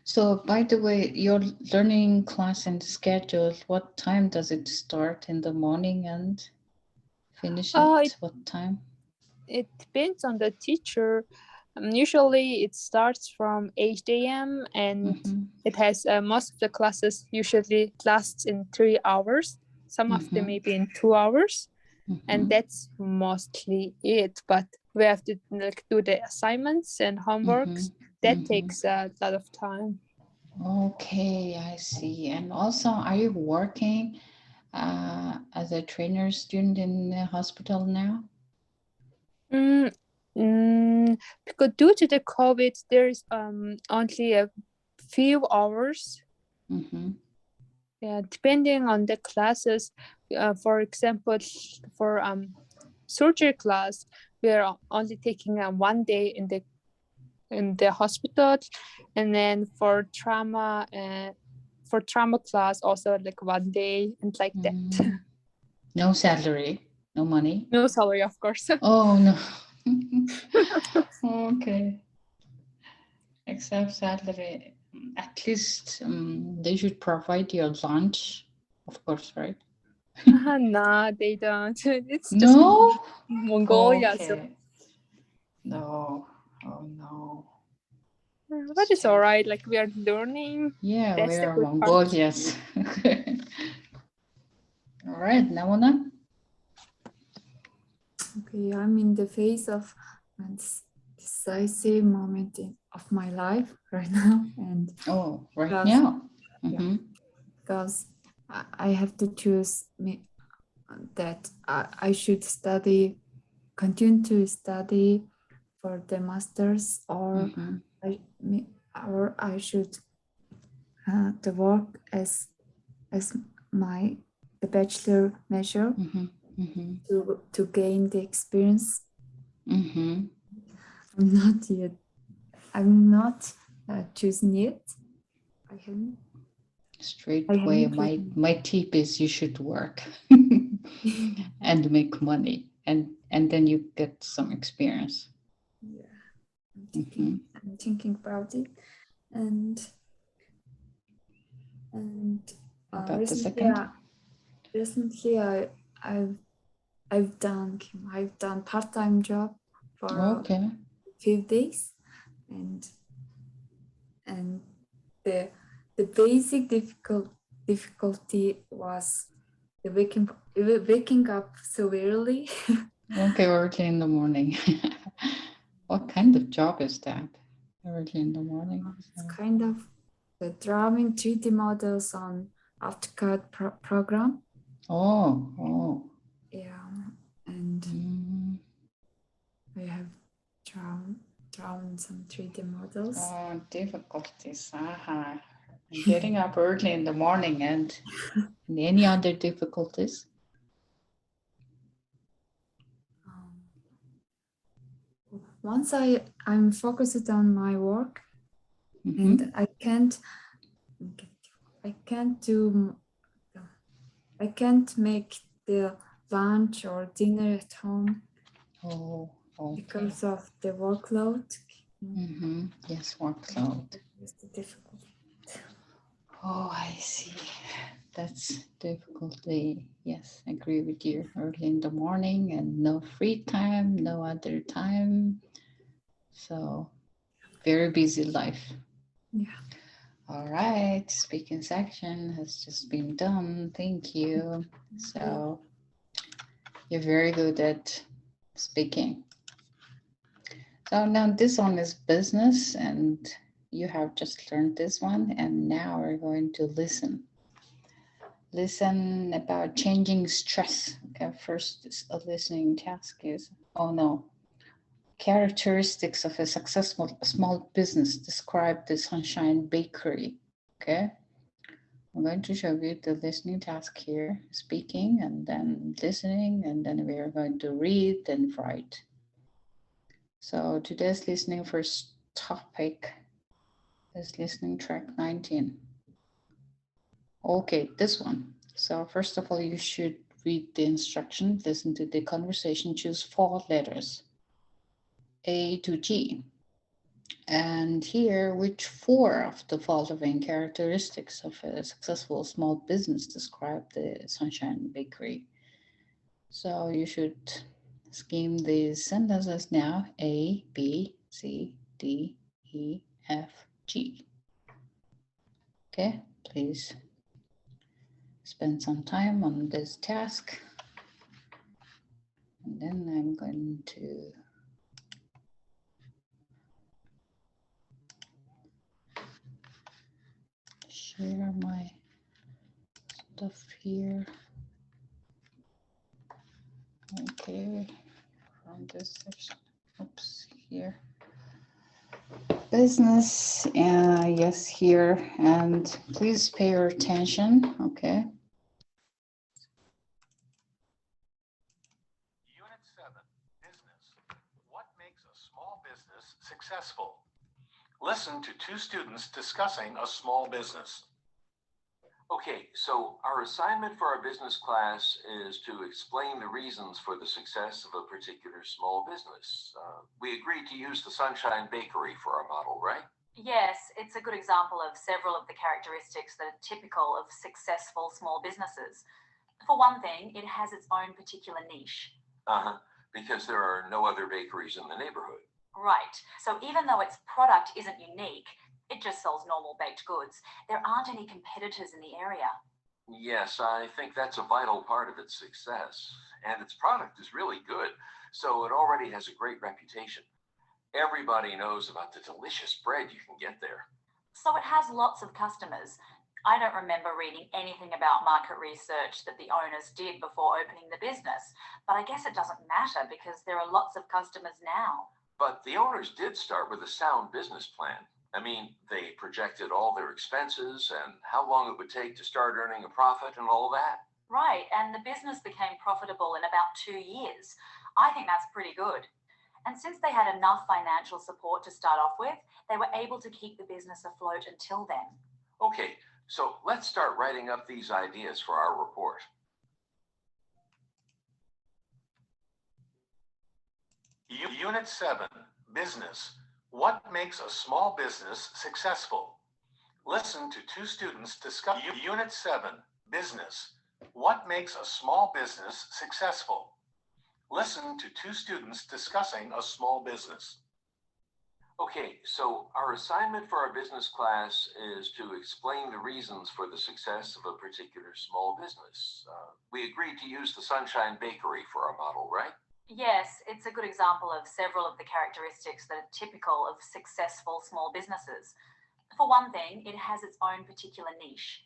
So by the way, your learning class and schedule, what time does it start in the morning and finish at what time? It depends on the teacher. Usually it starts from 8 a.m. and it has most of the classes usually lasts in 3 hours. Some of them maybe in 2 hours. And that's mostly it. But we have to like do the assignments and homeworks. That takes a lot of time. Okay, I see. And also, are you working as a trainer student in the hospital now? Because due to the COVID, there's only a few hours. Yeah, depending on the classes. For example, for surgery class, we are only taking 1 day in the hospital, and then for trauma class also like 1 day and like that. No salary, no money. No salary, of course. Oh no. Okay. Except salary, at least they should provide your lunch, of course, right? No, they don't. It's just No? Mongolia. Okay. So. No. Oh no. But it's all right. Like we are learning. Yeah, That's we the are good Mongolians. All right, Namona. Okay, I'm in the phase of a decisive moment of my life right now, and now. Yeah, because I have to choose that I should continue to study for the masters, or I should to work as the bachelor measure to gain the experience. I'm not choosing yet. I haven't. Straight away, my tip is you should work and make money, and then you get some experience. Yeah, I'm thinking about it, and about the second. Recently, I've done part-time job for a few days, and the basic difficulty was the waking up so early. Okay, early in the morning. What kind of job is that? Early in the morning. It's kind of the drawing 3D models on AutoCAD program. Oh. Yeah, and I have drawn some 3D models. Oh, difficulties. Getting up early in the morning and any other difficulties? Once I'm focused on my work, and I can't make the lunch or dinner at home. Oh, okay. Because of the workload. Yes, workload. It's the difficulty. Oh, I see. That's difficulty. Yes, I agree with you. Early in the morning and no free time, no other time. So very busy life. Yeah. All right. Speaking section has just been done. Thank you. So you're very good at speaking. So now this one is business, and you have just learned this one, and now we're going to listen. Listen about changing stress. Okay, first a listening task is, characteristics of a successful small business. Describe the Sunshine Bakery. Okay, I'm going to show you the listening task here, speaking and then listening, and then we are going to read and write. So today's listening first topic is listening track 19. Okay, this one. So first of all, you should read the instruction, listen to the conversation, choose 4 letters, A to G. And here, which 4 of the following characteristics of a successful small business describe the Sunshine Bakery? So you should scheme these sentences now. A, B, C, D, E, F, G. Okay, please spend some time on this task. And then I'm going to share my stuff here. Okay, from this section. Oops, here. Business, yes, here. And please pay your attention, okay? Unit 7, Business. What makes a small business successful? Listen to 2 students discussing a small business. Okay, so our assignment for our business class is to explain the reasons for the success of a particular small business. We agreed to use the Sunshine Bakery for our model, right? Yes, it's a good example of several of the characteristics that are typical of successful small businesses. For one thing, it has its own particular niche. Because there are no other bakeries in the neighborhood. Right. So even though its product isn't unique, it just sells normal baked goods, there aren't any competitors in the area. Yes, I think that's a vital part of its success. And its product is really good, so it already has a great reputation. Everybody knows about the delicious bread you can get there. So it has lots of customers. I don't remember reading anything about market research that the owners did before opening the business, but I guess it doesn't matter because there are lots of customers now. But the owners did start with a sound business plan. I mean, they projected all their expenses and how long it would take to start earning a profit and all that. Right, and the business became profitable in about 2 years. I think that's pretty good. And since they had enough financial support to start off with, they were able to keep the business afloat until then. Okay, so let's start writing up these ideas for our report. Unit 7, Business. What makes a small business successful? Listen to 2 students discuss. Unit 7, Business. What makes a small business successful? Listen to 2 students discussing a small business. Okay, so our assignment for our business class is to explain the reasons for the success of a particular small business. We agreed to use the Sunshine Bakery for our model, right? Yes, it's a good example of several of the characteristics that are typical of successful small businesses. For one thing, it has its own particular niche.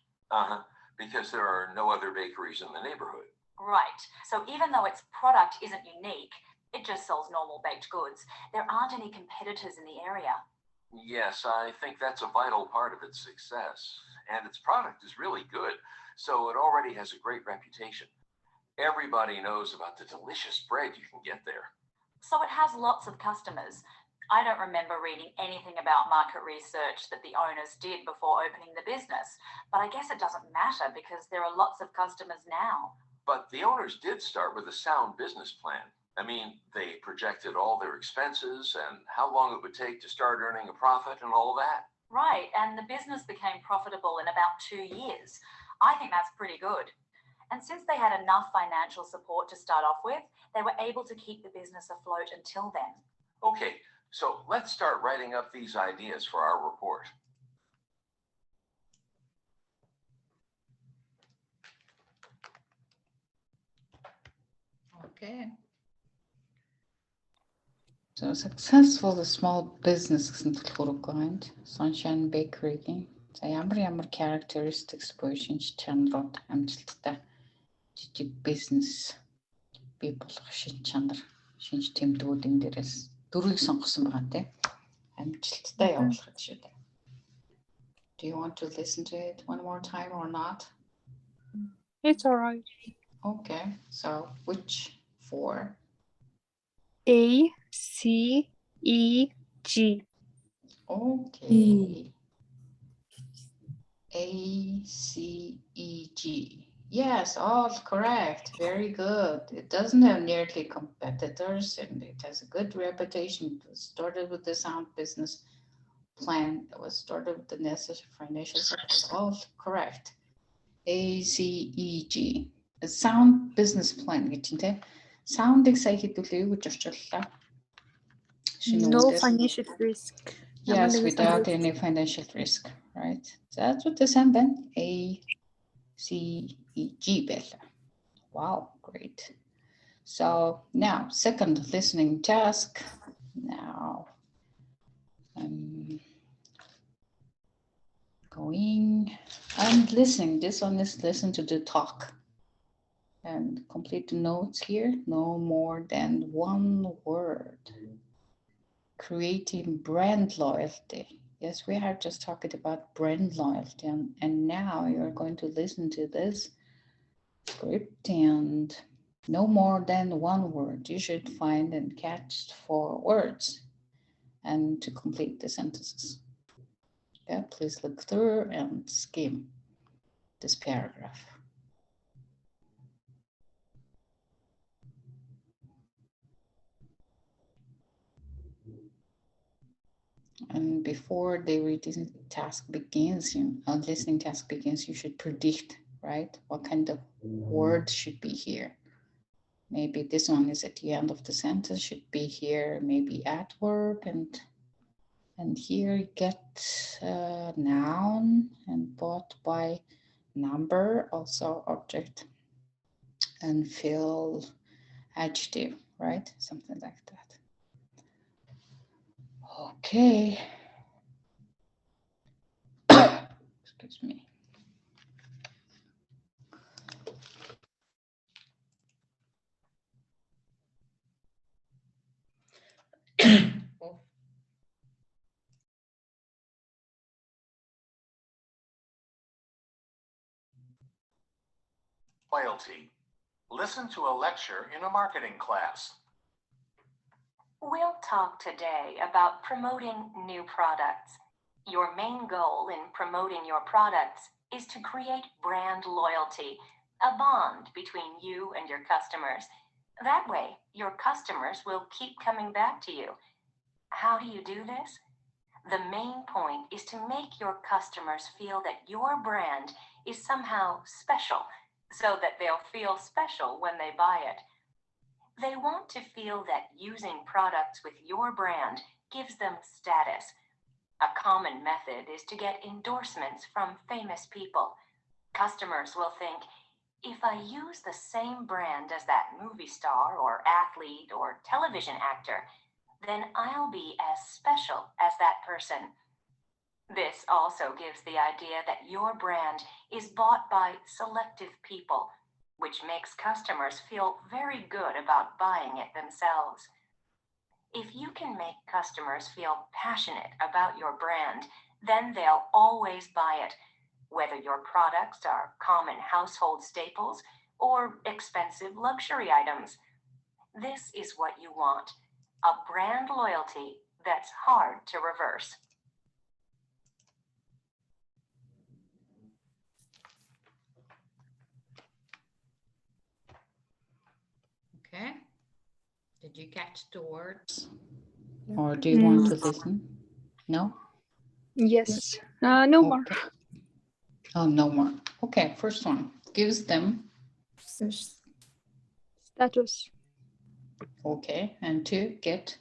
Because there are no other bakeries in the neighborhood. Right. So even though its product isn't unique, it just sells normal baked goods, there aren't any competitors in the area. Yes, I think that's a vital part of its success. And its product is really good, so it already has a great reputation. Everybody knows about the delicious bread you can get there. So it has lots of customers. I don't remember reading anything about market research that the owners did before opening the business, but I guess it doesn't matter because there are lots of customers now. But the owners did start with a sound business plan. I mean, they projected all their expenses and how long it would take to start earning a profit and all that. Right, and the business became profitable in about 2 years. I think that's pretty good. And since they had enough financial support to start off with, they were able to keep the business afloat until then. Okay, so let's start writing up these ideas for our report. Okay. So successful small business гэсэн төлхөрөг ганд Sunshine Bakery-гийн за ямар characteristics буюу шинж чанарууд амжилттай жижиг бизнес бий болгох шинж чанар, шинж тэмдгүүдийн дээрээс 4-ийг сонгосон байгаа тийм амжилттай явуулах гэж шүү дээ. Do you want to listen to it one more time or not? It's all right. Okay, so which 4? A, C, E, G. Okay. ACEG. Yes, all correct. Very good. It doesn't have nearly competitors and it has a good reputation. It was started with the sound business plan. It was started with the necessary financial support. All correct. ACEG. A sound business plan гэж тийм. Sound-ыг сая хэдүүлээ гэж орчууллаа. No financial risk. Yes, Amanda without Wisdom. any financial risk, right? So that's what this and then ACEG Bella. Wow, great. So now second listening task. Now I'm going and listening. This one is listen to the talk and complete the notes here. No more than one word. Creating brand loyalty. Yes, we have just talked about brand loyalty, and now you're going to listen to this script and no more than one word. You should find and catch 4 words and to complete the sentences. Yeah, please look through and skim this paragraph. And before the reading task begins, listening task begins, you should predict, right? What kind of word should be here? Maybe this one is at the end of the sentence, should be here, maybe at work, and here you get noun and bought by number, also object, and fill adjective, right? Something like that. Okay. Excuse me. Loyalty. Listen to a lecture in a marketing class. We'll talk today about promoting new products. Your main goal in promoting your products is to create brand loyalty, a bond between you and your customers. That way, your customers will keep coming back to you. How do you do this? The main point is to make your customers feel that your brand is somehow special, so that they'll feel special when they buy it. They want to feel that using products with your brand gives them status. A common method is to get endorsements from famous people. Customers will think, if I use the same brand as that movie star or athlete or television actor, then I'll be as special as that person. This also gives the idea that your brand is bought by selective people, which makes customers feel very good about buying it themselves. If you can make customers feel passionate about your brand, then they'll always buy it, whether your products are common household staples or expensive luxury items. This is what you want, a brand loyalty that's hard to reverse. Okay. Did you catch the words? Or do you want to listen? No? Yes. No more. Okay. Oh, no more. Okay, first one. Gives them. Status. Okay. And 2, get.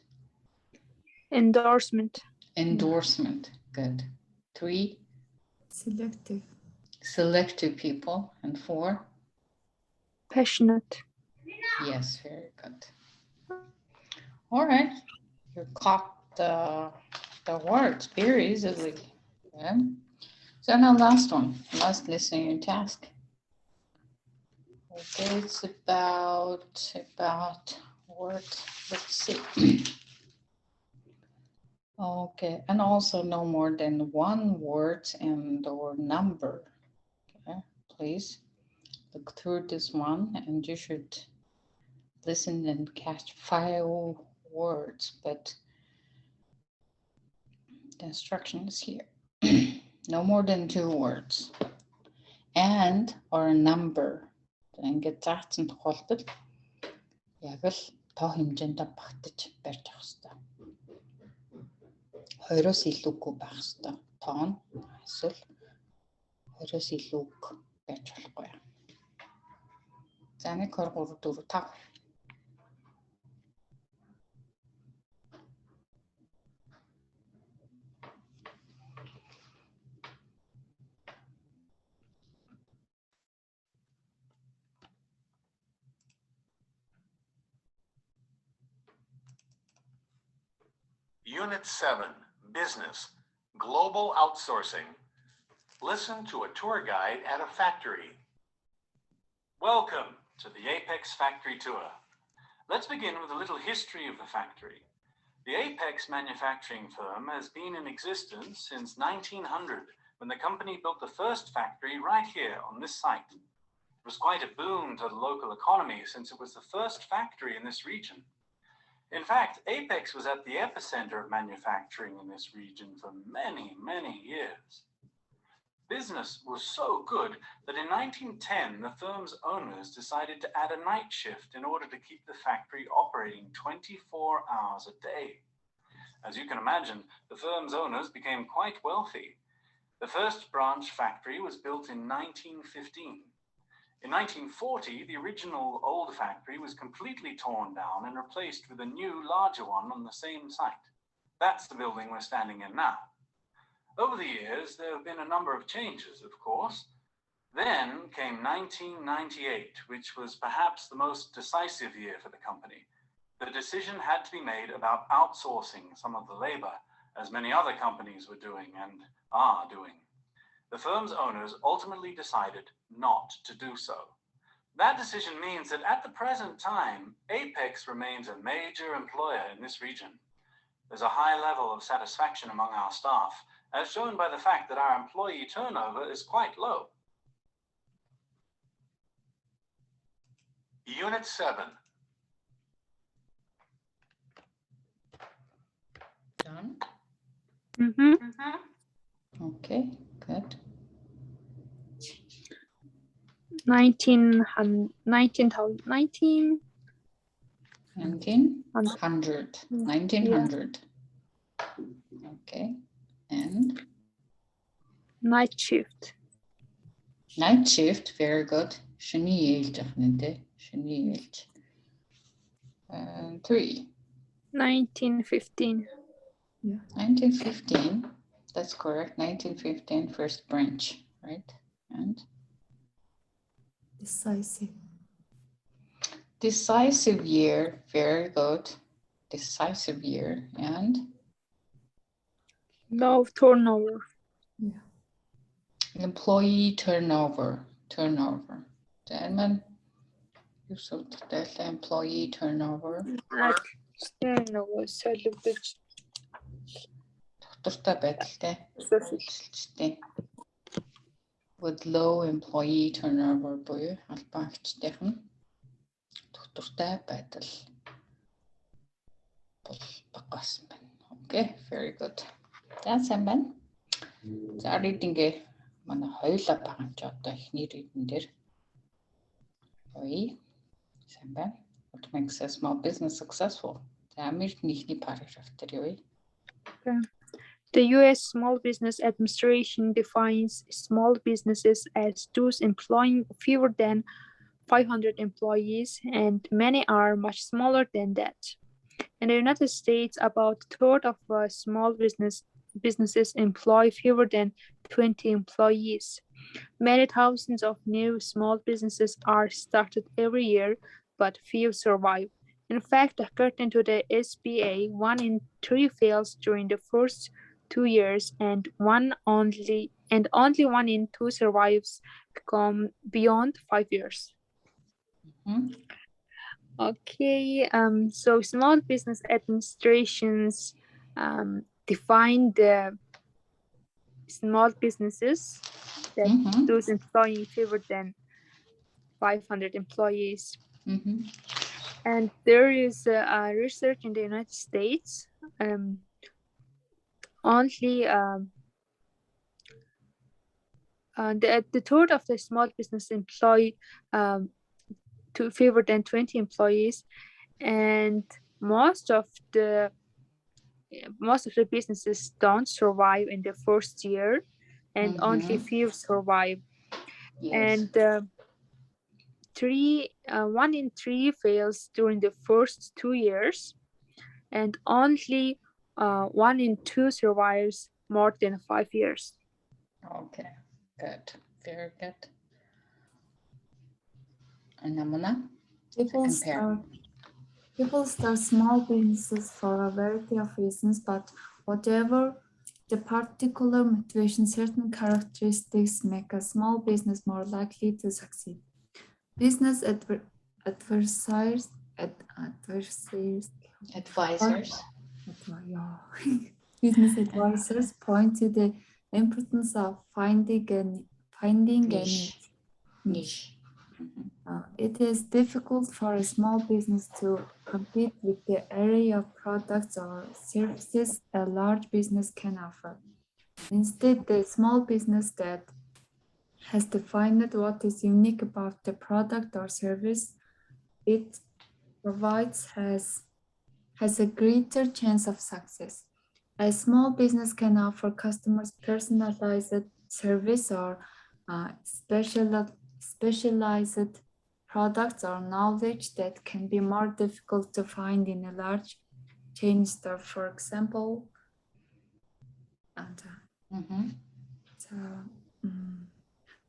Endorsement. Endorsement. Good. 3, Selective. selective people. And 4, Passionate. yes, very good. All right. You caught the words very easily. Yeah. So now last one, last listening task. Okay, it's about what? Let's see. Okay, and also no more than one word and or number. Okay, please look through this one and you should listen and catch 5 words, but the instruction is here. No more than 2 words. And or a number. Ингээд заасан тохиолдолд яг л тоо хэмжээнд багтаж барьж авах хэрэгтэй. 20-оос илүүгүй байх хэрэгтэй. Тоо нь эсвэл 20-оос илүүг байж болохгүй. За 1 2 3 4 5. Unit 7, Business, Global Outsourcing. Listen to a tour guide at a factory. Welcome to the Apex Factory Tour. Let's begin with a little history of the factory. The Apex manufacturing firm has been in existence since 1900, when the company built the first factory right here on this site. It was quite a boon to the local economy since it was the first factory in this region. In fact, Apex was at the epicenter of manufacturing in this region for many, many years. Business was so good that in 1910, the firm's owners decided to add a night shift in order to keep the factory operating 24 hours a day. As you can imagine, the firm's owners became quite wealthy. The first branch factory was built in 1915. In 1940, the original old factory was completely torn down and replaced with a new, larger one on the same site. That's the building we're standing in now. Over the years, there have been a number of changes, of course. Then came 1998, which was perhaps the most decisive year for the company. The decision had to be made about outsourcing some of the labor, as many other companies were doing and are doing. The firm's owners ultimately decided not to do so. That decision means that at the present time, Apex remains a major employer in this region. There's a high level of satisfaction among our staff, as shown by the fact that our employee turnover is quite low. Unit 7. Done. Mm-hmm. Okay, good. 1900. 1900. Okay. And Night shift. night shift, very good. Шөнийн ээлж ах нь дээ. Шөнийн ээлж. 3. 1915. 1915. That's correct. 1915, first branch, right? And Decisive. decisive year, very good. Decisive year. And Low turnover. Yeah. employee turnover. Then you should tell employee turnover. Turnover солигдож Доктортой байдалтай. Үйлчлэгчтэй. With low employee turnover буюу албан агчдынх нь доктортой байдал бол бага болсон байна. Okay, very good. За сайн байна. За reading-гээ манай хоёулаа байгаа юм чи одоо эхний reading дээр. Ой. Сайн байна. What makes a small business successful? За Америкийн ихний paragraph дээр явъя. The U.S. Small Business Administration defines small businesses as those employing fewer than 500 employees, and many are much smaller than that. In the United States, about a third of small businesses employ fewer than 20 employees. Many thousands of new small businesses are started every year, but few survive. In fact, according to the SBA, 1 in 3 fails during the first 2 years, and only 1 in 2 survives beyond 5 years. Mhm. Okay, so small business administrations define the small businesses that Mhm. those employing fewer than 500 employees. Mhm. And there is research in the United States. Only the third of the small business employ to fewer than 20 employees, and most of the businesses don't survive in the first year, and only few survive. Yes. And 1 in 3 fails during the first 2 years, and only 1 in 2 survives more than 5 years. Okay, good. Very good. And Namuna? People start small businesses for a variety of reasons, but whatever the particular motivation, certain characteristics make a small business more likely to succeed. Business advisors business advisors point to the importance of finding a niche. It is difficult for a small business to compete with the array of products or services a large business can offer. Instead, the small business that has defined what is unique about the product or service it provides has a greater chance of success. A small business can offer customers personalized service or specialized products or knowledge that can be more difficult to find in a large chain store, for example.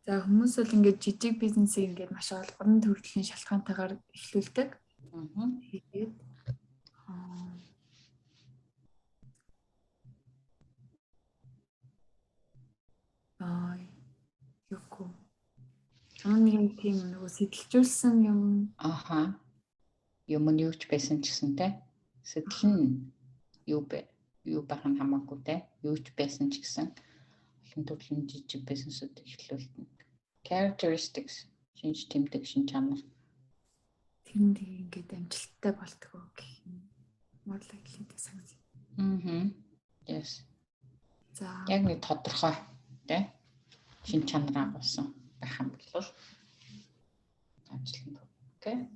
За хүмүүс бол ингээд жижиг бизнесийг ингээд маш олон төрлийн шалтгаантайгаар эхлүүлдэг. Тэгээд юугүй. Нэг тийм нөгөө сэтэлжүүлсэн юм. Юм нь юу ч байсан ч гэсэн те. Сэтэл нь юу байх нь хамаагүй те. Юу ч байсан ч гэсэн олон төрлийн жижиг бизнесүүд эхлүүлдэг. Characteristics шинж тэмдэг шин чанар. Тэнд ингээд амжилттай болтгоо гэх юм. More likely to succeed. Yes. За яг нэг тодорхой те. Шин чанараа болсон байх юм бол ажил нь. Окей.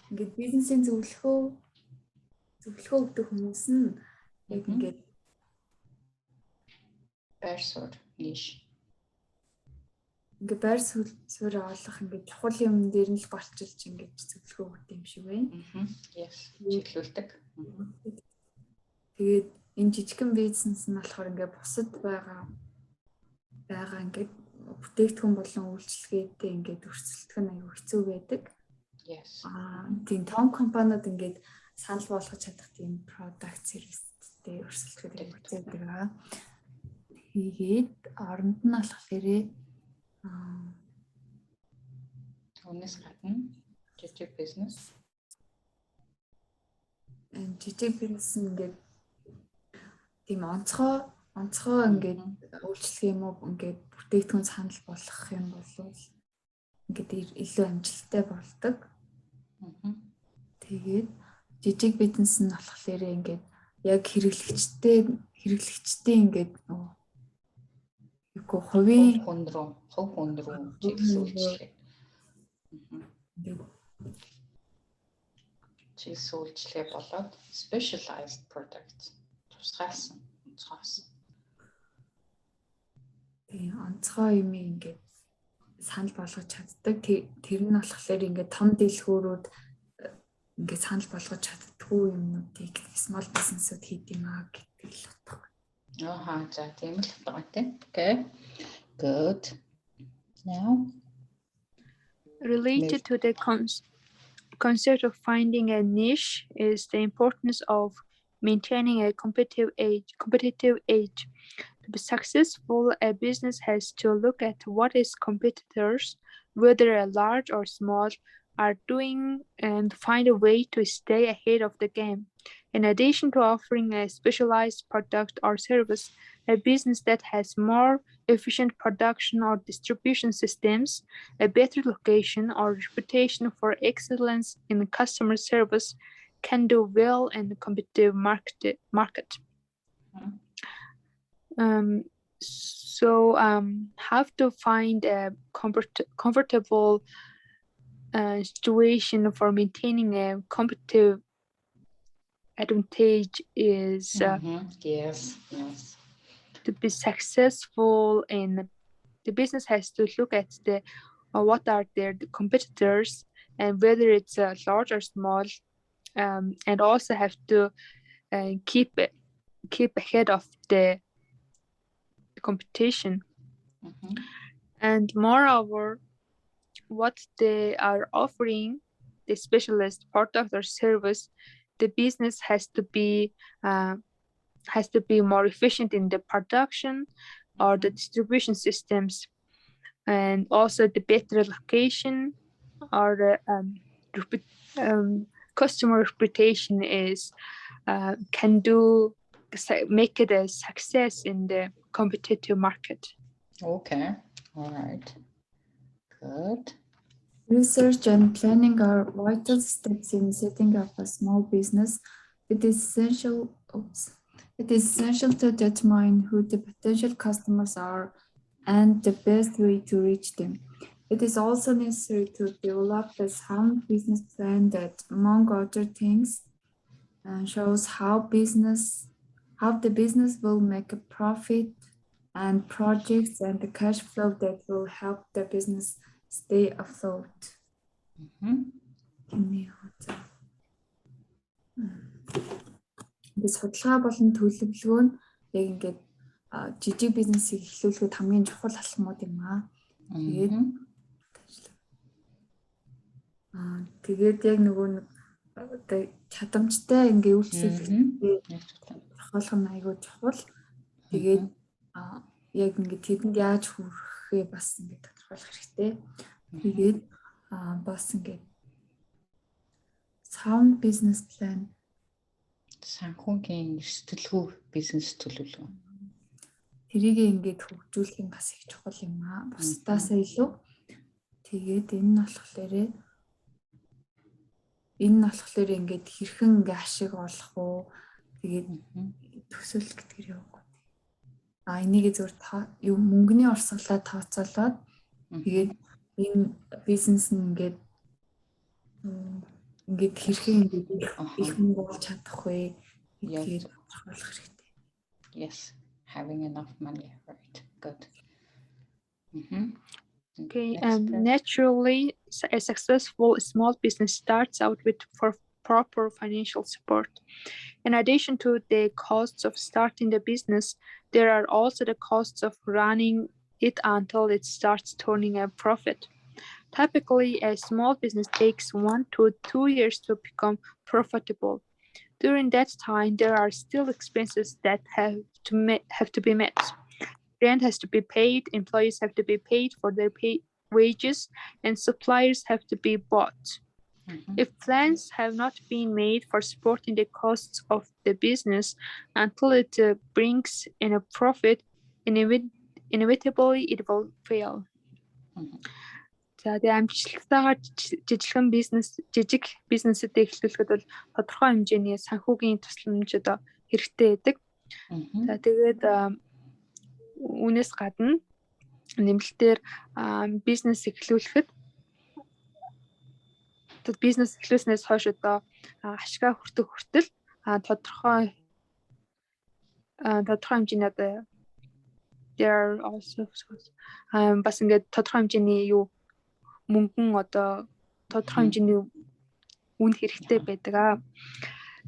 Ингээд бизнесийн зөвлөгөө өгдөг хүмүүс нь яг ингээд байр суурь niche. Ингээд байр суурь олох ингээд чухал юм дээр нь л голчилж ингээд зөвлөгөө өгдөг юм шиг байна. Yes. Чиглүүлдэг. Тэгээд энэ жижигхэн бизнес нь болохоор ингээд бусад байгаа ингээд бүтээгдэхүүн болон үйлчилгээтэй ингээд өрсөлдөх нь аюу хэцүү байдаг. Yes. Тийм том компаниуд ингээд санал болгож чадах тийм product serviceтэй өрсөлдөхөд хэцүү байдаг. Тэгээд оронд нь болохоор Өнөөс гадна жижиг бизнес. Жижиг бизнес ингээд тийм онцгой ингээд үйлчлэг юм уу ингээд бүтээгдэхүүн санал болгох юм бол ингээд илүү амжилттай болдог. Тэгээд жижиг бизнес нь болохоор ингээд яг хэрэглэгчтэй ингээд хувийн хувь хүн рүү чиглүүлжлээ. Чиглүүлжлээ болоод specialized products тусгайлсан. Тийм онцгой юм ингээд санал болгож чаддаг. Тэр нь болохоор ингээд том дэлгүүрүүд ингээд санал болгож чаддгүй юмнуудыг small business-ууд хийдэг юм аа гэдэг л утга. За тийм л байна тийм. Okay. Good. Now related to the concept of finding a niche is the importance of maintaining a competitive edge. To be successful, a business has to look at what its competitors, whether large or small, are doing and find a way to stay ahead of the game. In addition to offering a specialized product or service, a business that has more efficient production or distribution systems, a better location or reputation for excellence in customer service can do well in the competitive market. So have to find a comfortable situation for maintaining a competitive advantage is Yes, yes. to be successful in the business has to look at the what are their competitors and whether it's large or small, and also have to keep ahead of the competition. And moreover, what they are offering, the specialist product or service, the business has to be more efficient in the production or the distribution systems, and also the better location or the customer reputation is can make it a success in the competitive market. Okay, all right, good. Research and planning are vital steps in setting up a small business. It is essential to determine who the potential customers are and the best way to reach them. It is also necessary to develop a sound business plan that, among other things, shows how the business will make a profit and projects and the cash flow that will help the business stay afloat. Судалгаа болон төлөвлөгөө нь яг ингээд жижиг бизнесийг эхлүүлэхэд хамгийн чухал алхмууд юм аа. Тэгээд яг нөгөө одоо чадамжтай ингээ үйлчлүүлэлт хохолох нь айгүй чухал. Тэгээд яг ингээ тэдэнд яаж хүрэхээ бас ингээ тодорхойлох хэрэгтэй. Тэгээд бас ингээ sound business plan, санхүүгийн эрсдэлгүй бизнес төлөвлөгөө. тэрийг ингээд хөгжүүлэх нь бас их чухал юм аа. Бусдаасаа илүү. Тэгээд энэ нь болохоор ингээд хэрхэн ингээ ашиг олох уу? Тэгээд төсөөлөх гэдгээр яваагүй. Энийг зөвхөн мөнгөний орсголоо тооцоолоод тэгээд энэ бизнес нь ингээд хэрхэн ингээд их мөнгө олж чадах вэ гэдгийг тодорхойлох хэрэгтэй. Yes, having enough money, right? Good. Okay, naturally, a successful small business starts out with proper financial support. In addition to the costs of starting the business, there are also the costs of running it until it starts turning a profit. Typically, a small business takes 1 to 2 years to become profitable. During that time, there are still expenses that have to be met. Rent has to be paid, employees have to be paid for their wages, and suppliers have to be bought. If plans have not been made for supporting the costs of the business until it brings in a profit, inevitably it will fail. За тэгээ амжилттайгаар жижиг бизнесэд эхлүүлэхэд бол тодорхой хэмжээний санхүүгийн тусламж одоо хэрэгтэй байдаг. За тэгээд үүнээс гадна нэмэлтээр бизнес эхлүүлэхэд бизнес эхлүүлснээс хойш одоо ашгаа хүртэх хүртэл тодорхой хэмжээний одоо there are also бас ингээд тодорхой хэмжээний мөнгөн одоо тодорхой хэмжээний үн хэрэгтэй байдаг.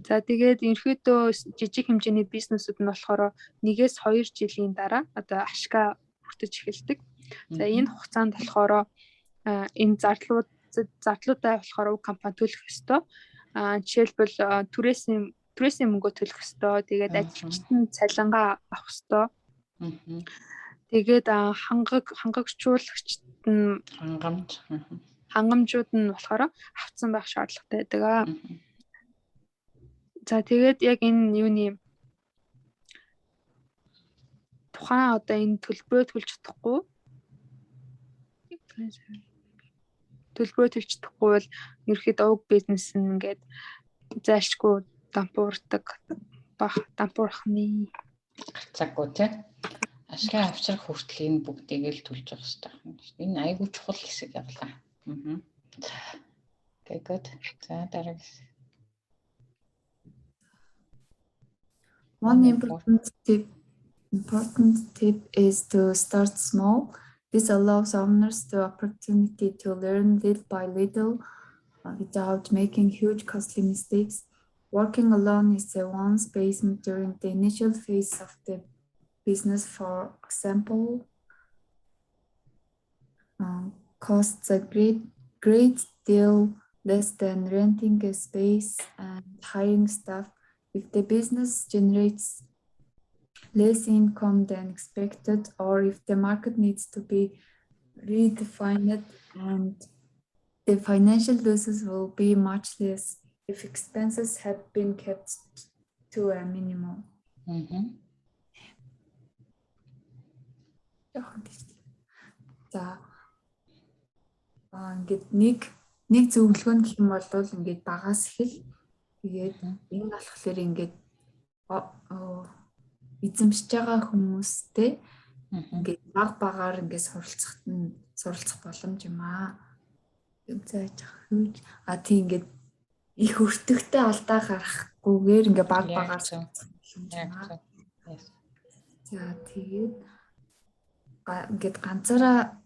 За тэгээд ерөөдөө жижиг хэмжээний бизнесүүд нь болохоор 1-2 жилийн дараа одоо ашгаа хүртэж эхэлдэг. За энэ хугацаанд болохоор энэ зардлуудаа болохоор компани төлөх ёстой. Жишээлбэл түрээсийн мөнгө төлөх ёстой. Тэгээд ажилчид нь цалингаа авах ёстой. Тэгээд хангамжууд нь болохоор авцсан байх шаардлагатай байдаг. За тэгээд яг энэ юуны тухайн одоо энэ төлбөрөө төлж чадахгүй бол ерөөхдөө уг бизнес нь ингээд зайлшгүй дампуурахны Цаггүй тий. Ашигын авчрах хүртэл энэ бүгдийг л төлж явах хэрэгтэй юм шүү дээ. Энэ айгүй чухал хэсэг явлаа. Okay, good. За дараагийн хэсэг. One important tip is to start small. This allows owners the opportunity to learn little by little without making huge costly mistakes. Working alone is the one space during the initial phase of the business. For example, costs a great deal less than renting a space and hiring staff. If the business generates less income than expected, or if the market needs to be redefined, and the financial losses will be much less if expenses have been kept to a minimum. За ингээд нэг зөвлөгөө нь гэх юм бол ингээд багаас эхэл. Тэгээд энэ болохоор ингээд эзэмшиж байгаа хүмүүстэй ингээд багаар ингээд суралцах боломж юм аа. Юм зааж хөөж тийм ингээд их өртөгтэй алдаа гарахгүйгээр ингээд багаар суралцах боломж юм аа. За тэгээд ингээд ганцаараа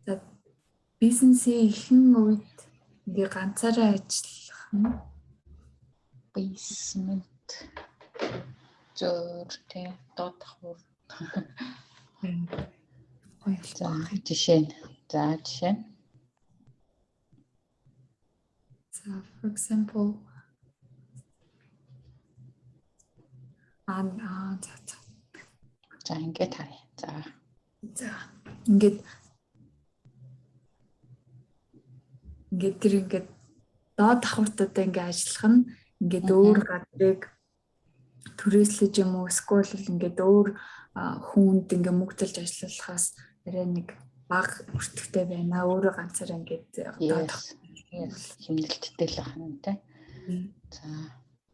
За бизнесийн ихэнх үед ингээ ганцаараа ажиллах нь basement зөртэй дотхор. За жишээ. So, for example, за ингээд харъя. За ингээд тэр ингээд доод давхартуудаа ингээд ажиллах нь ингээд өөр газрыг түрээслэж юм уу эсвэл ингээд өөр хүнд ингээд мөгдөлж ажиллахаас арай нэг бага өртөгтэй байна. Өөрөө ганцаараа ингээд хэмнэлттэй л байна тий.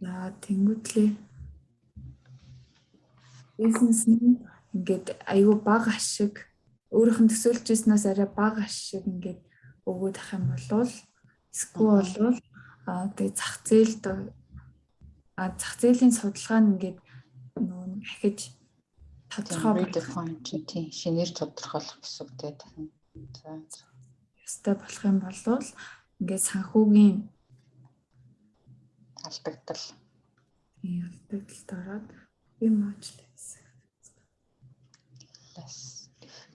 За тэнгуүтлээ бизнес нь ингээд аюу бага ашиг өөрийнх нь төсөөлжсэнээс арай бага ашиг ингээд өгөөд ах юм бол эсвэл тэгээ зах зээлийн судалгаа нь ингээд нөө ахиж тодорхой тийм шинээр тодорхойлох гэсэн үг тий. За ёстой болох юм бол ингээд санхүүгийн алдагдал ороод much less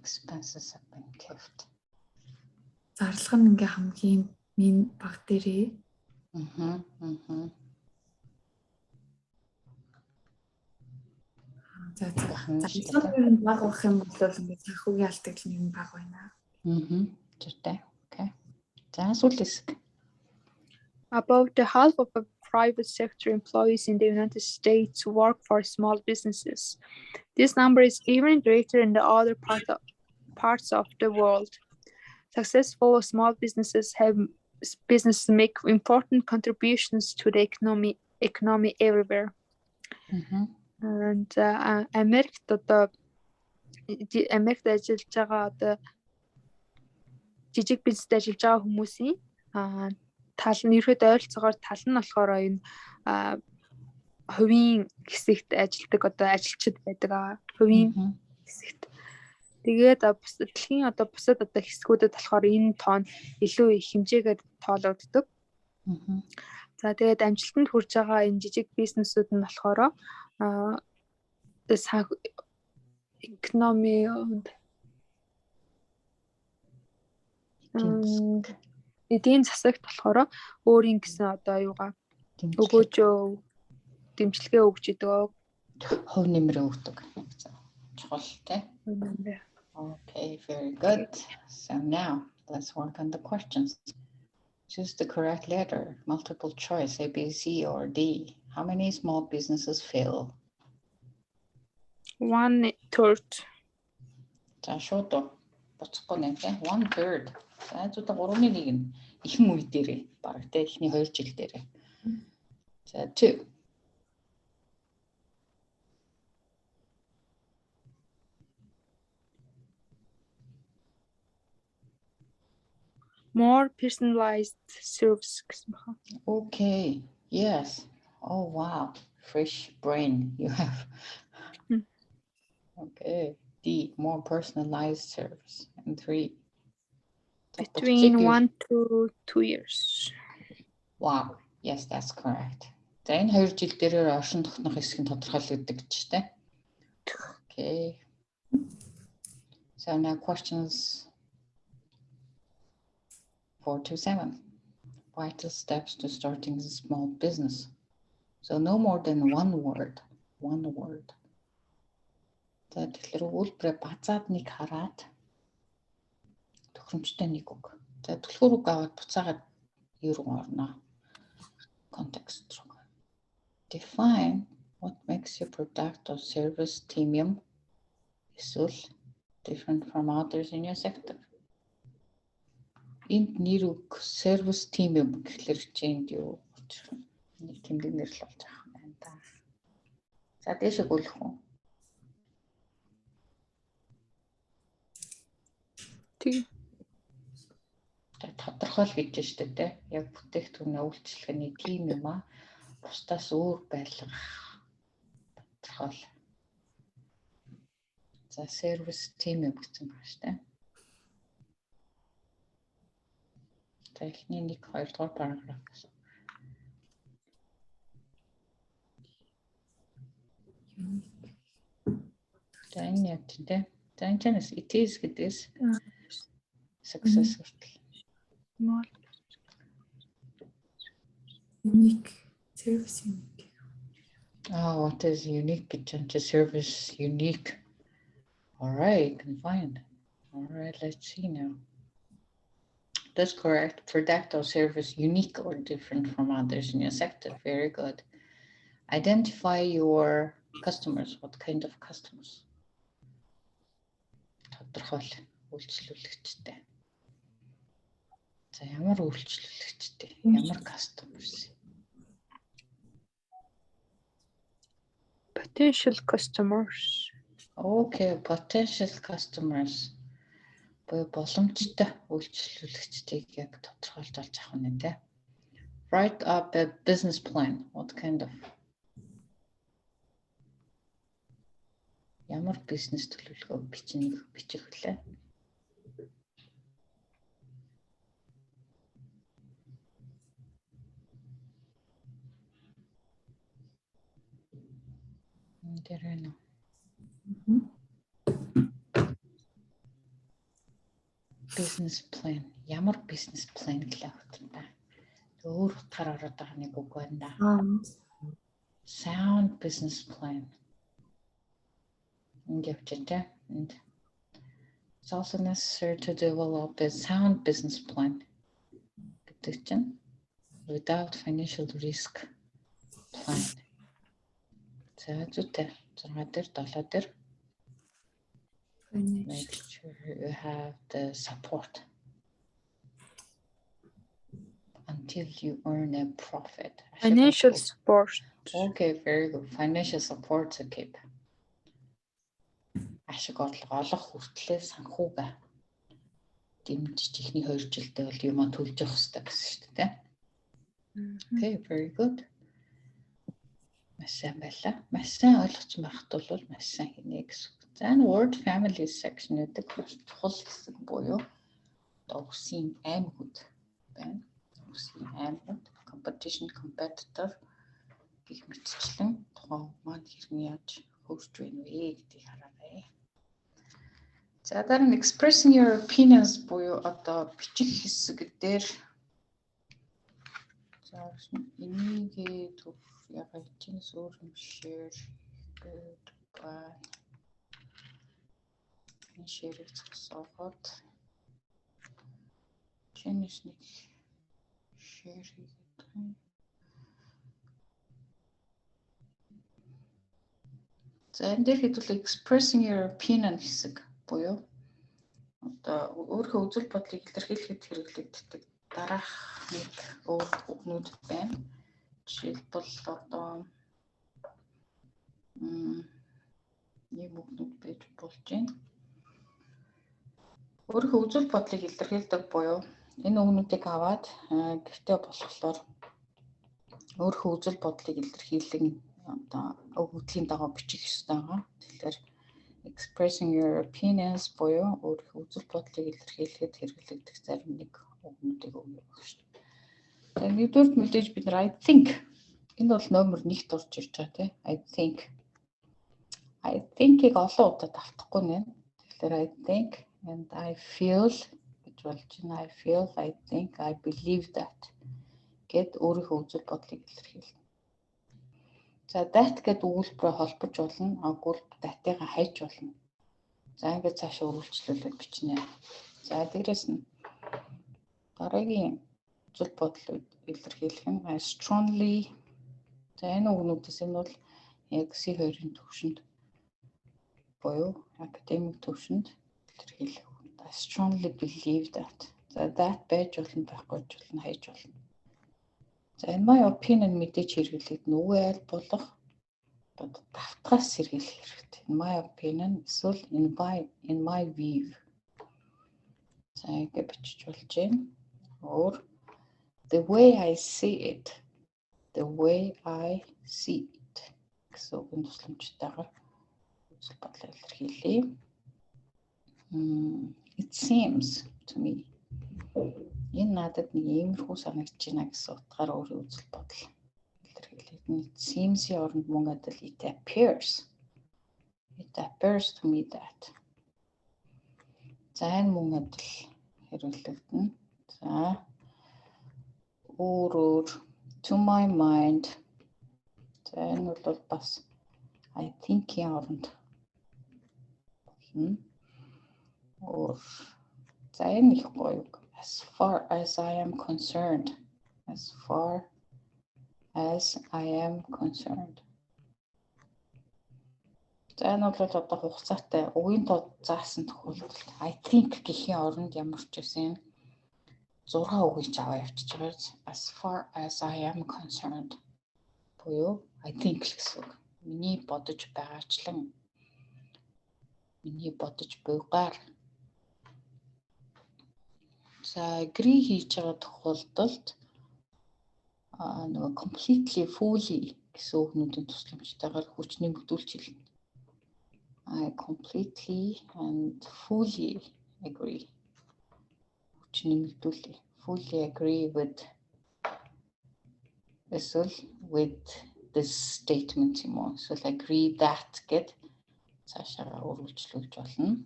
expenses have been kept. Зарлага нь ингээ хамгийн минь баг дээрээ. За зарлага нь баг байх юм бол ингээ санхүүгийн алдагдал нь баг байна. Зүйтэй. Okay. За сүүл хэсэг. About the half of the private sector employees in the United States work for small businesses. This number is even greater in the other parts of the world. Successful small businesses make important contributions to the economy everywhere. And Америкт ажиллаж байгаа одоо жижиг бизнест ажиллаж байгаа хүмүүсийн тал нь ерөөд ойролцоогоор тал нь болохоор энэ хувийн хэсэгт ажилладаг одоо ажилчид байдаг хувийн хэсэгт. Тэгээд дэлхийн одоо бусад одоо хэсгүүдэд болохоор энэ тоон илүү их хэмжээгээр тоологддог. За тэгээд амжилтанд хүрж байгаа энэ жижиг бизнесүүд нь болохоор эдийн засагт болохоор өөрийн гэсэн одоо юугаа өгөөж дэмжлэгээ өгч идэг. Хөв нэмрээ өгдөг. Чухал тий. Okay, very good. So now let's work on the questions. Choose the correct letter. Multiple choice, A, B, C, or D. How many small businesses fail? 1/3. За шууд уу. буцахгүй нэ тий 1/3. За зүйтэй 3/1 нь ихэнх үе дээрээ баг тий эхний 2 жил дээрээ. За 2. More personalized service гэсэн байна. Okay. Yes. Oh wow. Fresh brain you have. Okay. D. More personalized service. And 3. Between 1 to 2 years. Wow. Yes, that's correct. За энэ 2 жил дээрээ оршин тогтнох хэсэг нь тодорхойлогддог ч тийм. Okay. So now questions 4 to 7. Vital steps to starting a small business. So no more than one word. One word. За тэгэхээр үйлдвэрээ базаад нэг хараад тохиромжтой нэг үг. За түлхүүр үг аваад буцаагаад юу руу орно? Context руу. Define what makes your product or service premium эсвэл different from others in your sector. Энд нэр үг service premium гэхлээр чинь юу? Нэг тэмдэг нэрлэл болж байгаа юм байна да. За дээшээ гүйлэх үү? Тэг. Тодорхойл гэж штэ тэ. Яг бүтээгдэхүүн үйлчлэгээний тим юм аа. Бусдаас өөр байлгах тодорхойл. За сервис тим юм гэсэн байна штэ. За эхний 1 2 дугаар параграф гэсэн. За энэ яг тэ. За энэ чанаас it is гэдээс success хүртэл. Unique service unique. What is unique? Kitchen service unique. All right, can find. All right, let's see now. That's correct. Product or service unique or different from others in your sector. Very good. Identify your customers. What kind of customers? Тодорхойл үйлчлүүлэгчтэй. За ямар үйлчлүүлэгчтэй? Ямар customers? Potential customers. Okay, potential customers. Боломжтой үйлчлүүлэгчдийг яг тодорхойлж олж авах нь тэ. Write up a business plan. What kind of? Ямар бизнес төлөвлөгөө бичих вүлээ? Тэрэнэ. Business plan. Ямар business plan гэлээ хөтөнтэй. Өөр утгаар ороод байгаа нэг үг байна да. Sound business plan. And it's also necessary to develop a sound business plan without financial risk plan. So make sure you have the support until you earn a profit. Financial support. Okay, very good. Financial support to keep. Ашиг орлого олох хүртлээр санхугаа дэмжиж ихний 2 жилдээ бол юм төлж явах хэрэгтэй гэсэн шүү дээ. Okay, very good. Маш сайн байлаа. Маш сайн ойлгож байхад бол маш сайн хийнэ гэсэн. За энэ word family section гэдэг чухал хэсэг буюу үсгийн аймагуд байна. Үсгийн аймагуд competition competitor гэх мэтчлэн тухайн маань хэрний яаж хөгжиж байна вэ гэдгийг хараарай. За дараа нь expressing your opinions буюу одоо бичих хэсэг дээр за энийг төв яг чинээс өөр юм share гэдэг энэ share-ийг засахад чинээс нэг share хийгээд за энэ дээр хэдүүл expressing your opinion хэсэг буюу өөрийнхөө үзэл бодлыг илэрхийлэхэд хэрэглэгддэг дараах нэг үгнүүд байна. Жишээлбэл одоо ийм үгнүүд байж болж байна. Өөрийнхөө үзэл бодлыг илэрхийлдэг буюу энэ үгнүүдийг аваад гэртээ болохоор өөрийнхөө үзэл бодлыг илэрхийлэн одоо өгөгдлийн дагуу бичих ёстой байгаа. Тэгэхээр expressing your opinions буюу өөрийнхөө үзэл бодлыг илэрхийлэхэд хэрэглэгдэх зарим нэг үгнүүдийг өгнө шүү дээ. Тэгээд нэгдүгээр мэдээж бид нар I think энэ бол номер 1-т орж ирж байгаа тийм I think-ийг олон удаа давтахгүй нэ. Тэгэхээр I think and I feel гэж болж байна. I feel, I think, I believe that гэд өөрийнхөө үзэл бодлыг илэрхийлнэ. За that гэдэг өгүүлбэрээ холбож болно. Агуул that-ыгаа хайж болно. За ингээд цаашаа үргэлжлүүлээд бичнэ. За дээрэс нь дараагийн үзэл бодлыг илэрхийлэх нь I strongly. За энэ үгнүүдээс энэ бол яг C2-ын төвшөнд буюу академик төвшөнд илэрхийлэх. I strongly believe that. За that байж болно, байхгүй болно, хайж болно. За in my opinion мэдээж хэрэглэгдэнэ. Үгүй аль болох давтгаас сэргийлэх хэрэгтэй. In my opinion эсвэл in my view. За ингэ бичиж болж байна. Or the way I see it. The way I see it. гэсэн үгэн тусламжтайгаар үзэл бодлоо илэрхийлье. It seems to me. Энэ надад нэг иймэрхүү санагдаж байна гэсэн утгаар өөрийн үзэл бодол илэрхийлэгдэнэ. It seems-ийн оронд мөн адил it appears. It appears to me that. За энэ мөн адил хэрэглэгдэнэ. За өөр to my mind. За энэ бол бас I think-ийн оронд болно. Or за энэ их гоё. As far as I am concerned. As far as I am concerned. За энэ бол одоо хугацаатай үгийн тод заасан тохиолдолд I think гэхийн оронд ямар ч байсан 6 үгийг аваа явчихж байгаа. As far as I am concerned. Буюу I think гэсэн үг. Миний бодож байгаачлан миний бодож буйгаар. За agree хийж байгаа тохиолдолд нөгөө completely fully гэсэн үгнүүдийн тусламжтайгаар хүч нэмэгдүүлж хэлнэ. I completely and fully agree. Хүч нэмэгдүүлээ. Fully agree with эсвэл with this statement юм уу? So agree that гэд цаашаа үргэлжлүүлж болно.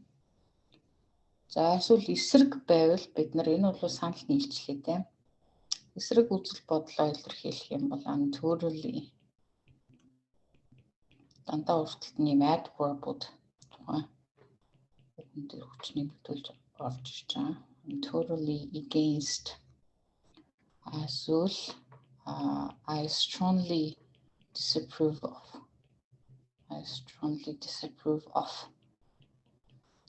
За эсвэл эсрэг байвал бид нар энэ бол санал нийлчлээ тийм. Эсрэг үзэл бодлоо илэрхийлэх юм бол thoroughly дандаа урталтны adverb-ууд үгэн дээр хүч нэмэгдүүлж орж ирж байгаа. Thoroughly against. Эсвэл I strongly disapprove of. I strongly disapprove of.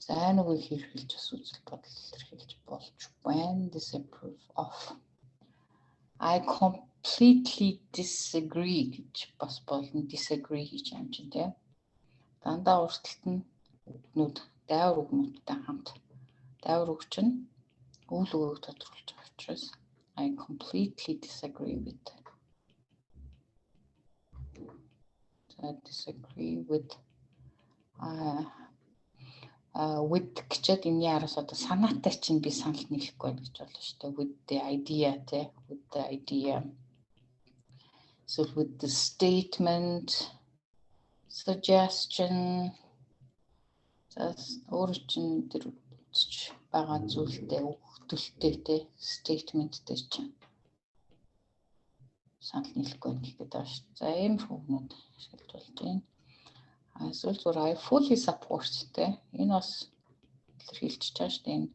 За нүг хэрэглэж бас үзэл бодол илэрхийлж болж байна. Disapprove of. I completely disagree гэж бас болно. Disagree хийж юм чинь тийм. Дандаа урталт нь үгнүүд, дайвар үгнүүдтэй хамт. Дайвар үг чинь үйл өгөөг тодорхойлж байгаа учраас I completely disagree with. So disagree with гэчээд энэ яраас одоо санаатай чинь би санал нийлэхгүй байна гэж болно шүү дээ. With the idea тий. With the idea. So with the statement, suggestion. За өөр чинь тэр үзэж байгаа зүйлтэй өгдөлтэй тий. Statement дээр чинь санал нийлэхгүй байна гэдэг байна шүү дээ. За ийм хүүгнүүд ашиглаж болж байна. Эсвэл зүгээр I fully support тий. Энэ бас илэрхийлж байгаа шүү дээ. Энэ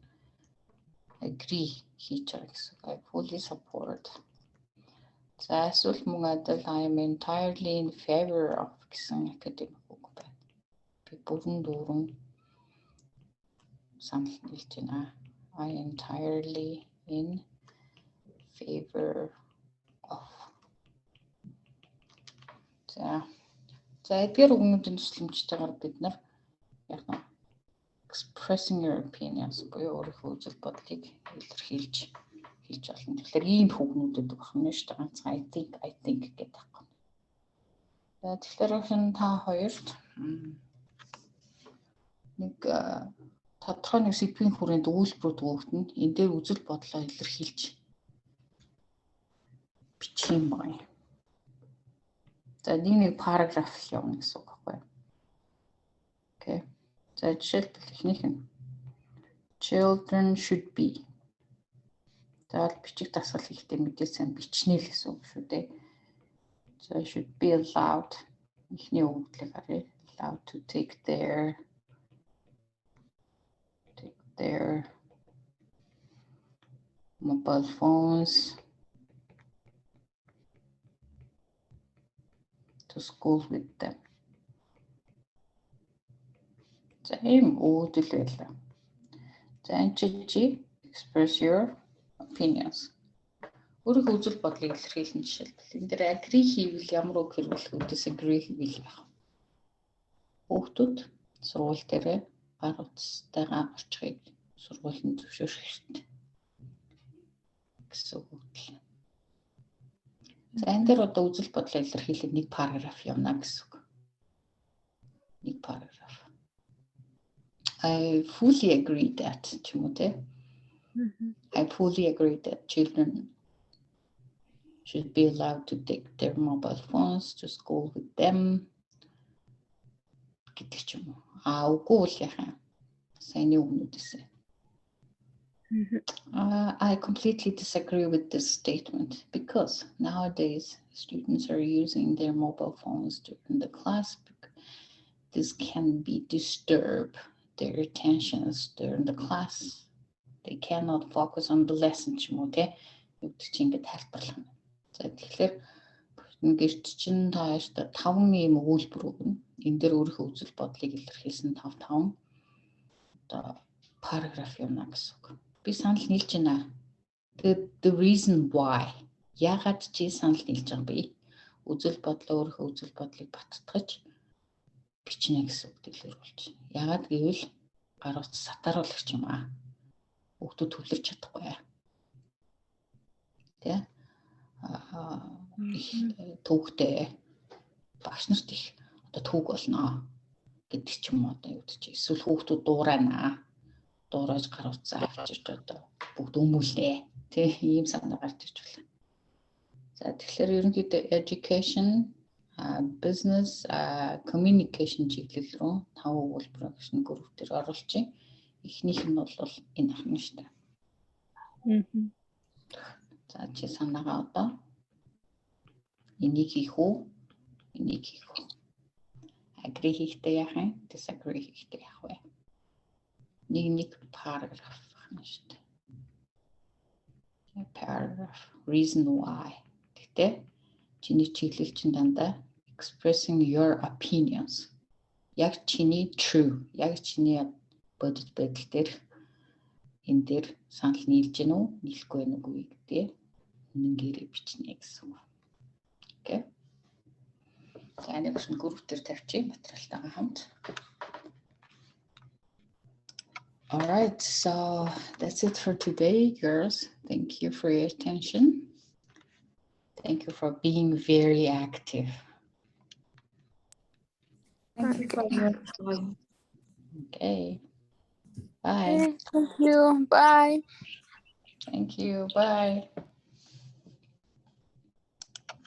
agree хийж байгаа гэсэн. I fully support. За эсвэл мөн адил I am entirely in favor of гэсэн академик үг байна. Би бүрэн дүүрэн санал нийлж байна. I entirely in favor of. За эдгээр үгнүүдийн тусламжтайгаар бид нар яг нь expressing your opinions буюу өөрийнхөө үзэл бодлыг илэрхийлж хэлж болно. Тэгэхээр ийм үгнүүдэд багна шүү дээ. Ганцхан I think гэдэг байхгүй. За тэгэхээр та хоёрт нэг тодорхой нэг сэдвийн хүрээнд үйлдвэрүүд өгдөн энэ дээр үзэл бодлоо илэрхийлж бичих юм байна. За нэг параграф явна гэсэн үг байхгүй. Окей. За жишээлбэл эхнийх нь children should be. За бичих дасгал хийхдээ мэдээ сайн бичнэ л гэсэн үг шүү дээ. So should be allowed. Эхний үгдлийг харъя. Allowed to take their mobile phones to school with them. За ийм үгдэл байлаа. За энэ чи express your opinions. Өөрийнхөө үзэл бодлыг илэрхийлэн жишээлбэл энэ дээр agree хийвэл ямар үг хэрэглэх, disagree хийвэл яах вэ? Хүүхдүүд сургууль дээр гар утастайгаа орчихыг сургуулийн зөвшөөрөх хэрэгтэй гэсэн үг л. За энэ дээр одоо үзэл бодлоо илэрхийлэх нэг параграф явна гэсэн үг. Нэг параграф. I fully agree that ч юм уу те. I fully agree that children should be allowed to take their mobile phones to school with them. Гэдэг ч юм уу. Үгүй бол яхаа. Сайн үгнүүдээс. I completely disagree with this statement because nowadays students are using their mobile phones during the class. This can be disturb their attentions during the class. They cannot focus on the lesson ч юм уу те. Югт чи ингэ тайлбарлах. За тэгэхээр гэрч чинь тааштай 5 ийм үйлдвэр өгнө. Энэ дээр өөрийнхөө үзэл бодлыг илэрхийлсэн 5 одоо параграф юмна гэсэн үг. Би санал нийлж байна. The reason why яагаад чи санал нийлж байгаа бэ? Үзэл бодлоо өөрийнхөө үзэл бодлыг баттгаж бичнэ гэсэн үг дэлгэрүүлж. Яагаад гэвэл гар утас сатааруулагч юм аа. Хүүхдүүд төвлөрч чадахгүй. Тэ? Түүхтэй багш нарт их одоо түүх болно гэдэг ч юм уу одоо юу гэж эсвэл хүүхдүүд дуурайнаа дуурайж гар утсаа авчирч одоо бүгд өмүүлнэ тий ийм санаа гарч ирж байна. За тэгэхээр ерөнхийдөө education, business, communication чиглэл рүү 5 өгүүлбэр гэж нэг групп дээр оруулчих. Эхнийх нь бол энэ ахна шүү дээ. За чи санаагаа одоо энийг хийх үү? Энийг хийх үү? Agree хийхдээ яах вэ? Disagree хийхдээ яах вэ? Нэг параграф ахна шүү дээ. Paragraph reason why. Тэгтээ чиний чиглэл чинь дандаа expressing your opinions. Яг чиний true, яг чиний бодит байдал дээр энэ дээр санал нийлж гэнэ үү, нийлэхгүй байна уу гэдгээ үнэнгээр бичнэ гэсэн үг. Окей. За нэг шинэ групп дээр тавьчих материалтайгаа хамт. All right, so that's it for today, girls. Thank you for your attention. Thank you for being very active. Thank you for your time. Okay. Bye. Thank you. Bye. Thank you. Bye.